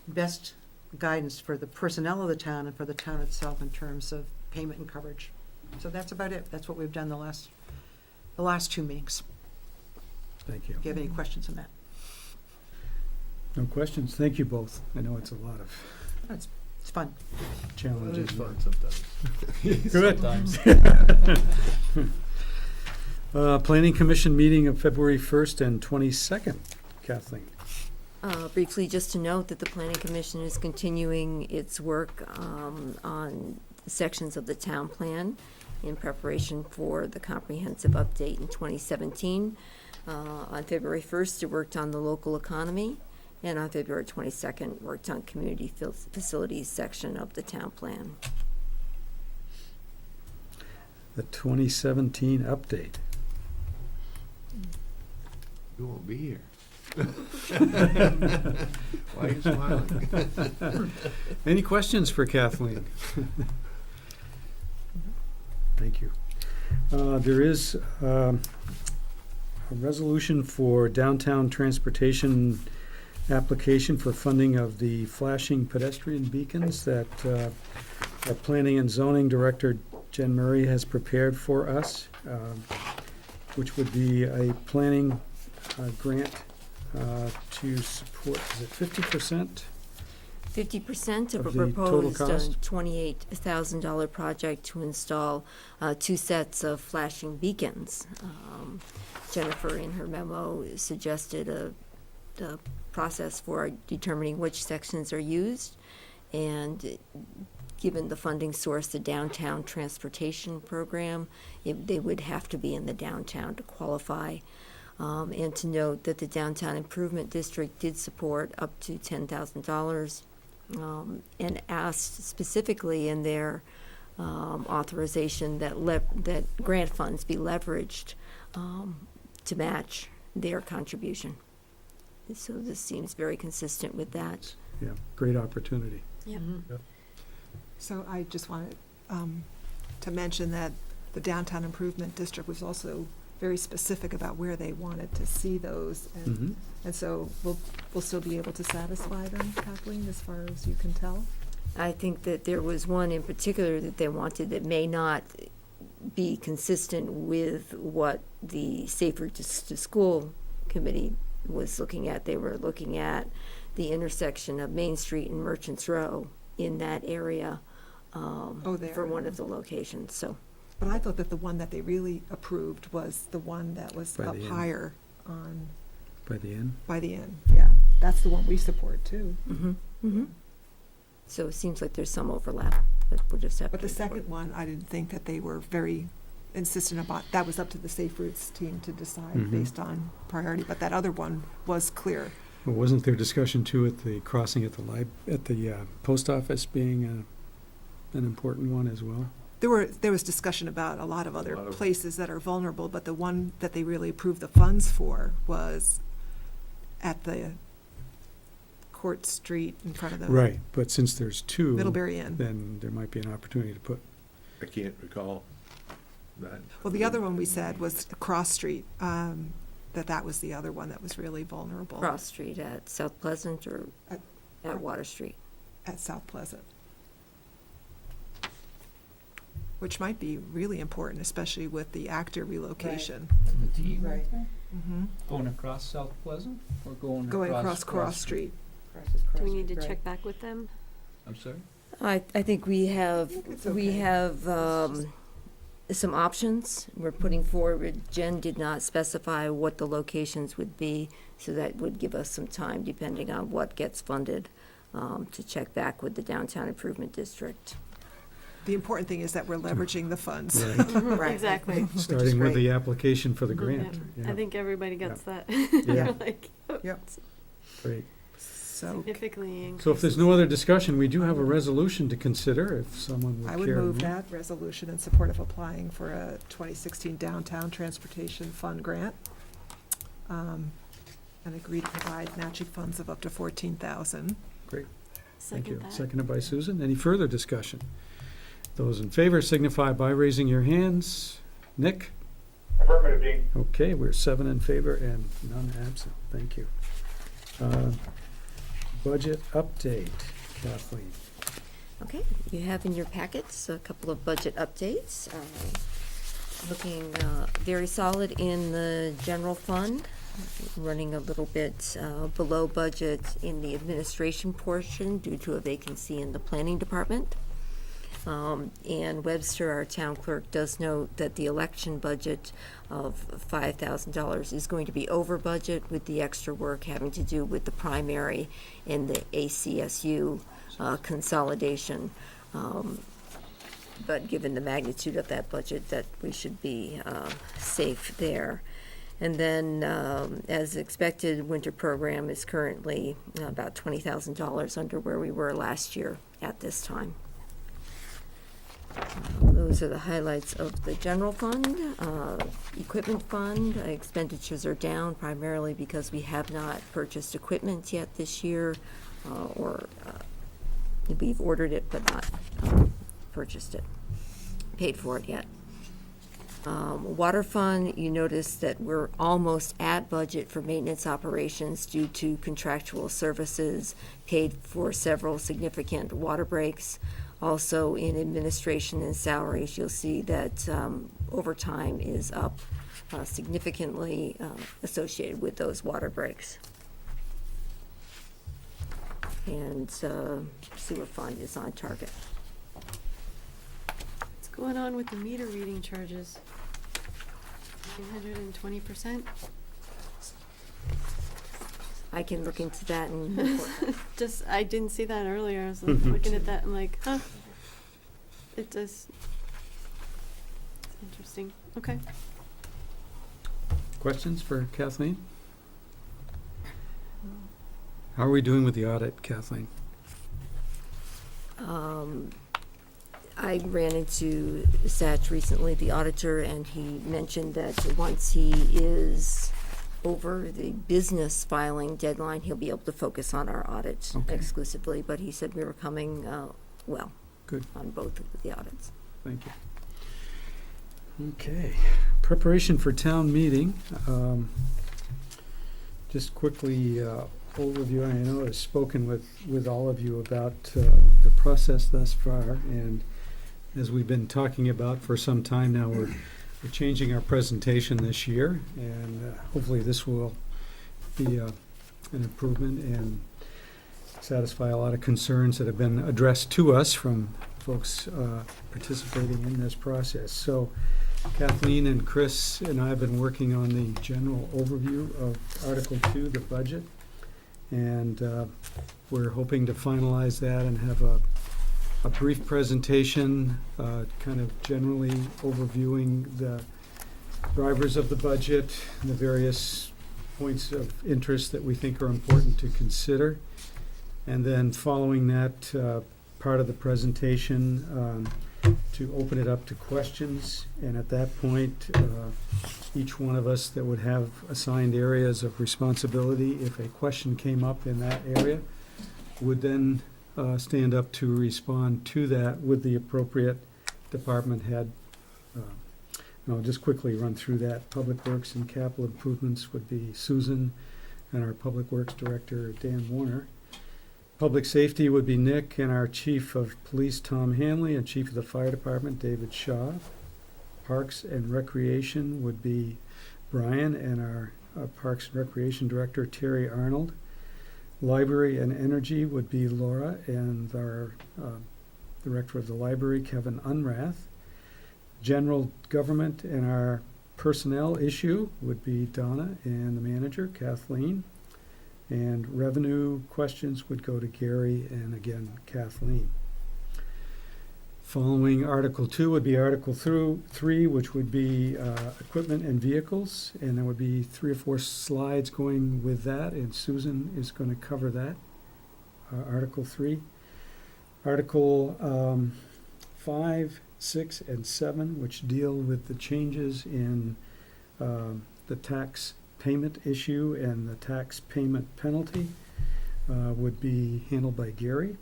best guidance for the personnel of the town and for the town itself in terms of payment and coverage. So that's about it. That's what we've done the last 2 meetings. Thank you. If you have any questions on that. No questions. Thank you both. I know it's a lot of It's fun. challenges. sometimes. Good. Planning Commission meeting of February 1st and 22nd. Kathleen. Briefly, just to note that the Planning Commission is continuing its work on sections of the town plan in preparation for the comprehensive update in 2017. On February 1st, it worked on the local economy, and on February 22nd, worked on community facilities section of the town plan. The 2017 update. You won't be here. Why are you smiling? Any questions for Kathleen? Thank you. There is a resolution for downtown transportation application for funding of the flashing pedestrian beacons that our Planning and Zoning Director, Jen Murray, has prepared for us, which would be a planning grant to support, is it 50%? 50% of a Of the total proposed cost? $28,000 project to install 2 sets of flashing beacons. Jennifer, in her memo, suggested a process for determining which sections are used, and given the funding source, the downtown transportation program, they would have to be in the downtown to qualify. And to note that the Downtown Improvement District did support up to $10,000 and asked specifically in their authorization that grant funds be leveraged to match their contribution. So this seems very consistent with that. Yeah, great opportunity. So I just wanted to mention that the Downtown Improvement District was also very specific about where they wanted to see those. Mhm. And so we'll still be able to satisfy them, Kathleen, as far as you can tell? I think that there was one in particular that they wanted that may not be consistent with what the Safer to School Committee was looking at. They were looking at the intersection of Main Street and Merchants Row in that area There. for one of the locations, so. But I thought that the one that they really approved was the one that was By up the end. higher on, By the end? by the end, yeah. That's the one we support too. So it seems like there's some overlap, but we'll just have to. But the second one, I didn't think that they were very insistent about, that was up to the Safe Routes team to decide Mhm. based on priority, but that other one was clear. Well, wasn't there discussion too at the crossing at the post office being an important one as well? There was discussion about a lot of other A lot of- places that are vulnerable, but the one that they really approved the funds for was at the Court Street in front of the Right, but since there's 2, Middlebury Inn. then there might be an opportunity to put, I can't recall that. Well, the other one we said was Cross Street, that was the other one that was really vulnerable. Cross Street at South Pleasant or At- at Water Street? At South Pleasant. Which might be really important, especially with the actor relocation. Right. Mhm. Going across South Pleasant or going Going across Cross Street. Do we need to check back with them? I'm sorry? I think we have, It's we okay. have some options we're putting forward. Jen did not specify what the locations would be, so that would give us some time, depending on what gets funded, to check back with the Downtown Improvement District. The important thing is that we're leveraging the funds. Right. Mhm, Right. Exactly. Starting with great. the application for the Mhm, grant. yeah. Yeah, I think everybody gets that. Yeah. Like, Yep. great. So significantly increases. So if there's no other discussion, we do have a resolution to consider if someone would I care. would to move that resolution in support of applying for a 2016 Downtown Transportation Fund grant. And agree to provide matching funds of up to 14,000. Great, thank you. Second that. Seconded by Susan. Any further discussion? Those in favor signify by raising your hands. Nick? Affirmative, Dean. Okay, we're 7 in favor and none absent. Thank you. Budget update, Kathleen. Okay, you have in your packets a couple of budget updates. Looking very solid in the general fund, running a little bit below budget in the administration portion due to a vacancy in the planning department. And Webster, our town clerk, does note that the election budget of $5,000 is going to be over budget, with the extra work having to do with the primary and the ACSU consolidation. But given the magnitude of that budget, that we should be safe there. And then, as expected, winter program is currently about $20,000 under where we were last year at this time. Those are the highlights of the general fund. Equipment fund, expenditures are down primarily because we have not purchased equipment yet this year, or we've ordered it but not purchased it, paid for it yet. Water fund, you notice that we're almost at budget for maintenance operations due to contractual services paid for several significant water breaks. Also, in administration and salaries, you'll see that overtime is up significantly associated with those water breaks. And sewer fund is on target. What's going on with the meter reading charges? 220%? I can look into that and report. Just, I didn't see that earlier. I was like, looking at that and like, huh? It does. It's interesting. Okay. Questions for Kathleen? How are we doing with the audit, Kathleen? I ran into Satch recently, the auditor, and he mentioned that once he is over the business filing deadline, he'll be able to focus on our audit Okay. exclusively, but he said we were coming well Good. on both of the audits. Thank you. Okay, preparation for town meeting. Just quickly, overview, I know I've spoken with all of you about the process thus far, and as we've been talking about for some time now, we're changing our presentation this year, and hopefully this will be an improvement and satisfy a lot of concerns that have been addressed to us from folks participating in this process. So Kathleen and Chris and I have been working on the general overview of Article 2, the budget, and we're hoping to finalize that and have a brief presentation, kind of generally overviewing the drivers of the budget, the various points of interest that we think are important to consider. And then following that part of the presentation, to open it up to questions. And at that point, each one of us that would have assigned areas of responsibility, if a question came up in that area, would then stand up to respond to that with the appropriate department head. And I'll just quickly run through that. Public Works and Capital Improvements would be Susan and our Public Works Director, Dan Warner. Public Safety would be Nick, and our Chief of Police, Tom Hanley, and Chief of the Fire Department, David Shaw. Parks and Recreation would be Brian, and our Parks and Recreation Director, Terry Arnold. Library and Energy would be Laura, and our Director of the Library, Kevin Unrath. General Government and our personnel issue would be Donna, and the manager, Kathleen. And revenue questions would go to Gary and again, Kathleen. Following Article 2 would be Article 3, which would be equipment and vehicles, and there would be 3 or 4 slides going with that, and Susan is going to cover that, Article 3. Article 5, 6, and 7, which deal with the changes in the tax payment issue and the tax payment penalty, would be handled by Gary.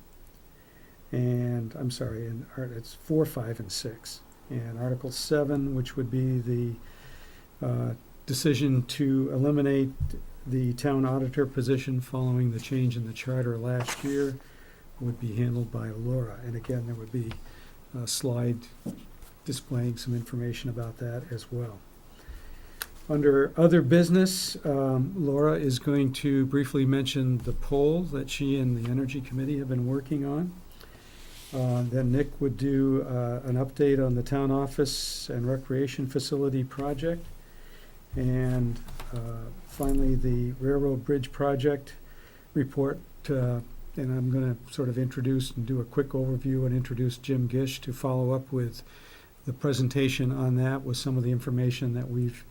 And, I'm sorry, and it's 4, 5, and 6. And Article 7, which would be the decision to eliminate the town auditor position following the change in the charter last year, would be handled by Laura. And again, there would be a slide displaying some information about that as well. Under other business, Laura is going to briefly mention the poll that she and the Energy Committee have been working on. Then Nick would do an update on the town office and recreation facility project. And finally, the railroad bridge project report. And I'm going to sort of introduce and do a quick overview and introduce Jim Gish to follow up with the presentation on that with some of the information that we've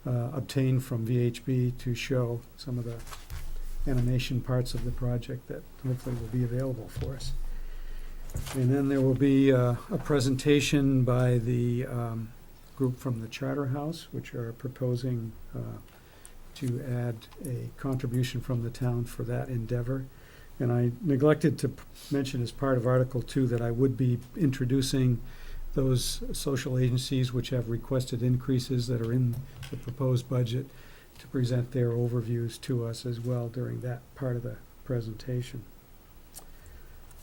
obtained from VHB to show some of the animation parts of the project that hopefully will be available for us. And then there will be a presentation by the group from the Charter House, which are proposing to add a contribution from the town for that endeavor. And I neglected to mention as part of Article 2 that I would be introducing those social agencies which have requested increases that are in the proposed budget to present their overviews to us as well during that part of the presentation.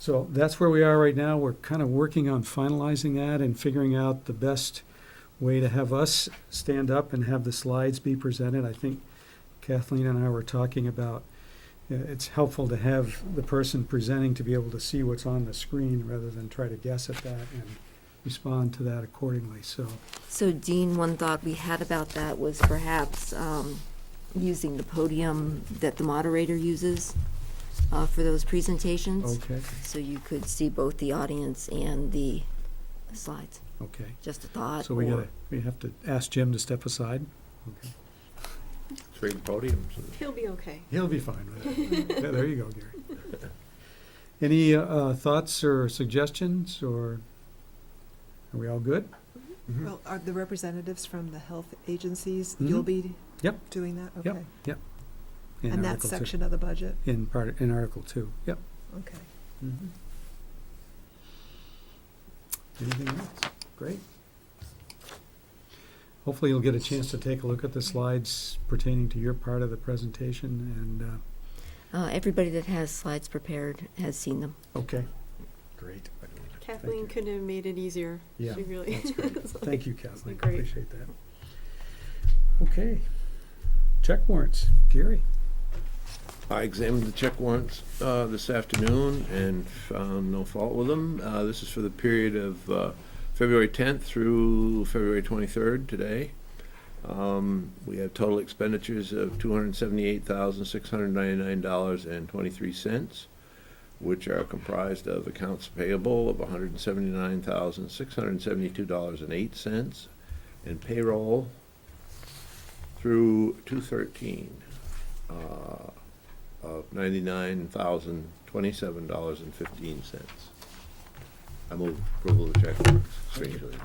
So that's where we are right now. We're kind of working on finalizing that and figuring out the best way to have us stand up and have the slides be presented. I think Kathleen and I were talking about it's helpful to have the person presenting to be able to see what's on the screen rather than try to guess at that and respond to that accordingly. So Dean, one thought we had about that was perhaps using the podium that the moderator uses for those presentations. Okay, So you could see both the audience and the slides. okay. Just a thought. So we have to ask Jim to step aside. Okay. 3 podiums. He'll be okay. He'll be fine with it. Yeah, there you go, Gary. Any thoughts or suggestions, or are we all good? Well, are the representatives from the health agencies, Mhm. you'll be Yep. doing that? Yep. Okay. In And that Article 2. section of the budget? In Article 2, yep. Okay. Mhm. Anything else? Great. Hopefully you'll get a chance to take a look at the slides pertaining to your part of the presentation, and, Everybody that has slides prepared has seen them. okay. Great. Kathleen you. couldn't have made it easier. Yeah, She really. that's great. it's like- Thank you, Kathleen. Great. Appreciate that. Okay. Check warrants. Gary? I examined the check warrants this afternoon and found no fault with them. This is for the period of February 10th through February 23rd today. We have total expenditures of $278,699.23, which are comprised of accounts payable of $179,672.08 and payroll through 2/13 of $99,027.15. I move approval of the check warrants. Strangely.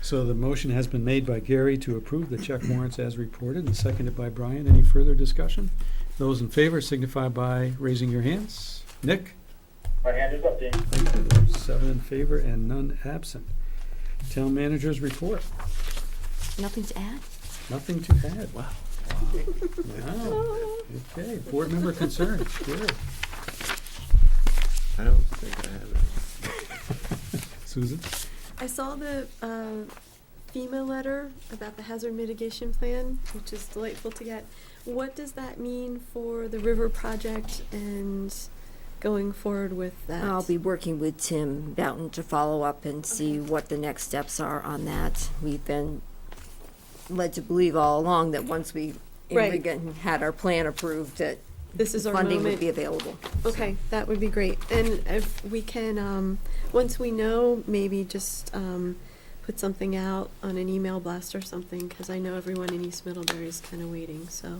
So the motion has been made by Gary to approve the check warrants as reported and seconded by Brian. Any further discussion? Those in favor signify by raising your hands. Nick? My hand is up, Dean. Thank you. 7 in favor and none absent. Town managers report. Nothing to add? Nothing to add. Wow. Wow. Okay, board member concerns. Gary? I don't think I have any. Susan? I saw the FEMA letter about the hazard mitigation plan, which is delightful to get. What does that mean for the river project and going forward with that? I'll be working with Tim Boughton to follow up and see what the next steps are on that. We've been led to believe all along that once we Right. had our plan approved, that This is our funding would moment. be available. Okay, that would be great. And if we can, once we know, maybe just put something out on an email blast or something, because I know everyone in East Middlebury is kind of waiting, so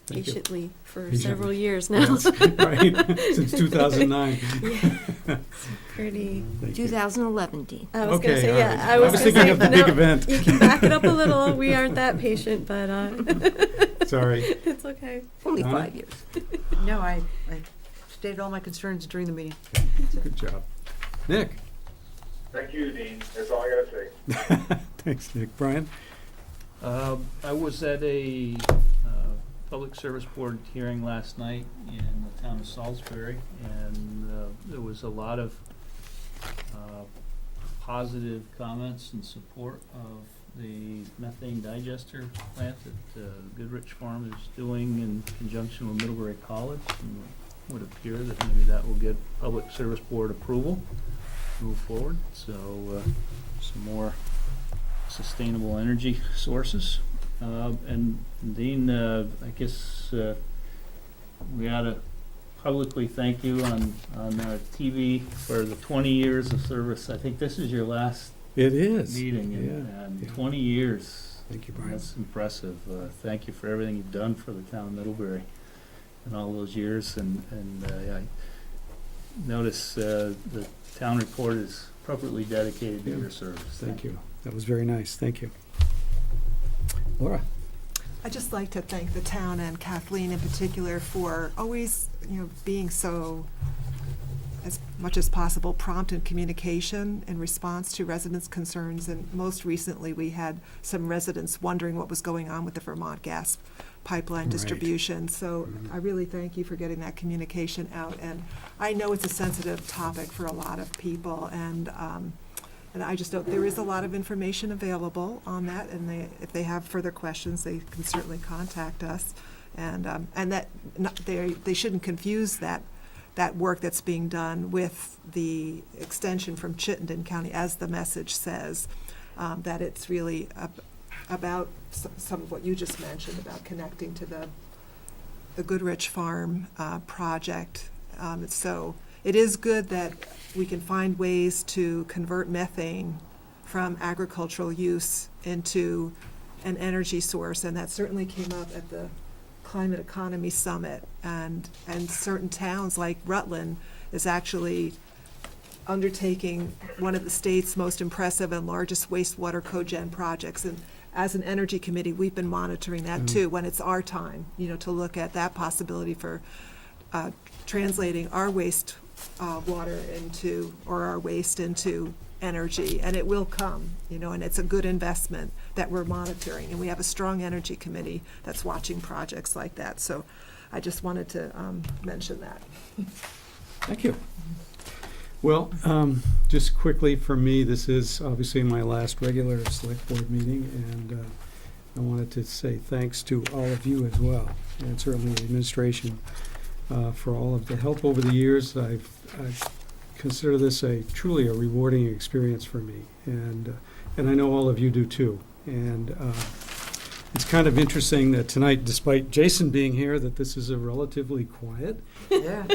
Thank you. patiently for Patiently. several years now. Yes, right, since 2009. Pretty. Thank you. 2011, Dean. I was gonna Okay, say, all yeah, right. I was gonna thinking say, of the big no, event. you can back it up a little. We aren't that patient, but Sorry. it's okay. Only Donna? 5 years. No, I stated all my concerns during the meeting. Good job. Nick? Thank you, Dean. That's all I gotta say. Thanks, Nick. Brian? I was at a Public Service Board hearing last night in the town of Salisbury, and there was a lot of positive comments in support of the methane digester plant that Goodrich Farm is doing in conjunction with Middlebury College. And it would appear that maybe that will get Public Service Board approval, move forward. So some more sustainable energy sources. And Dean, I guess we ought to publicly thank you on TV for the 20 years of service. I think this is your last It is. meeting Yeah, in yeah. 20 years. Thank you, Brian. That's impressive. Thank you for everything you've done for the town of Middlebury in all those years. And I notice the town report is appropriately dedicated to Yeah. your service. Thank you. That was very nice. Thank you. Laura? I'd just like to thank the town and Kathleen in particular for always, being so, as much as possible, prompt in communication in response to residents' concerns. And most recently, we had some residents wondering what was going on with the Vermont gas pipeline Right. distribution. So I really thank you for getting that communication out. And I know it's a sensitive topic for a lot of people, and I just don't, there is a lot of information available on that, and if they have further questions, they can certainly contact us. And that, they shouldn't confuse that work that's being done with the extension from Chittenden County, as the message says, that it's really about some of what you just mentioned, about connecting to the Goodrich Farm project. So it is good that we can find ways to convert methane from agricultural use into an energy source, and that certainly came up at the Climate Economy Summit. And certain towns like Rutland is actually undertaking one of the state's most impressive and largest wastewater cogen projects. And as an energy committee, we've been monitoring that too, when it's our time, to look at that possibility for translating our waste water into, or our waste into energy. And it will come, and it's a good investment that we're monitoring. And we have a strong energy committee that's watching projects like that. So I just wanted to mention that. Thank you. Well, just quickly for me, this is obviously my last regular select board meeting, and I wanted to say thanks to all of you as well, and certainly the administration for all of the help over the years. I consider this truly a rewarding experience for me, and I know all of you do too. And it's kind of interesting that tonight, despite Jason being here, that this is a relatively quiet. Yeah.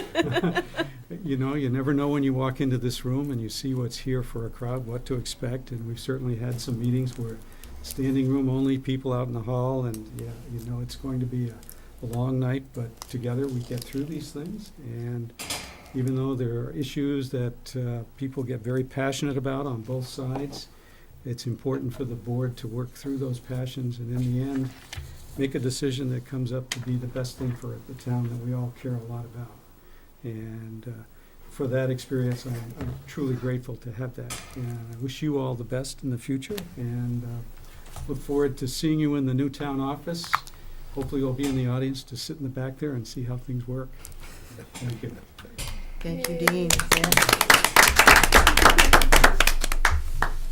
You never know when you walk into this room and you see what's here for a crowd, what to expect. And we've certainly had some meetings where standing room only, people out in the hall, and it's going to be a long night, but together we get through these things. And even though there are issues that people get very passionate about on both sides, it's important for the board to work through those passions and in the end, make a decision that comes up to be the best thing for the town that we all care a lot about. And for that experience, I'm truly grateful to have that. And I wish you all the best in the future, and look forward to seeing you in the new town office. Hopefully you'll be in the audience to sit in the back there and see how things work. Thank you. Thank you, Dean. Yeah.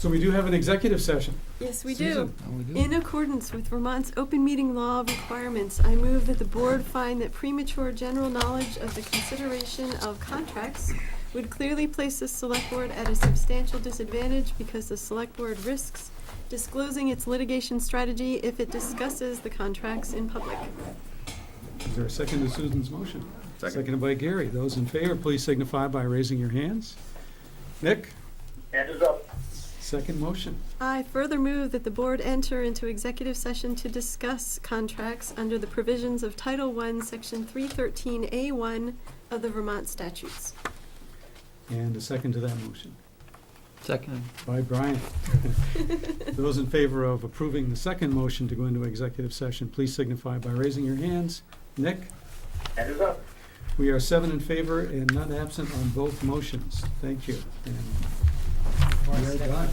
So we do have an executive session. Yes, we do. Susan? In accordance with Vermont's open meeting law requirements, I move that the board find that premature general knowledge of the consideration of contracts would clearly place the select board at a substantial disadvantage because the select board risks disclosing its litigation strategy if it discusses the contracts in public. Is there a second to Susan's motion? Seconded by Gary. Those in favor, please signify by raising your hands. Nick, Hand is up. second motion. I further move that the board enter into executive session to discuss contracts under the provisions of Title I, Section 313A1 of the Vermont statutes. And a second to that motion. Second. By Brian. Those in favor of approving the second motion to go into executive session, please signify by raising your hands. Nick, Hand is up. we are 7 in favor and none absent on both motions. Thank you. And we are done.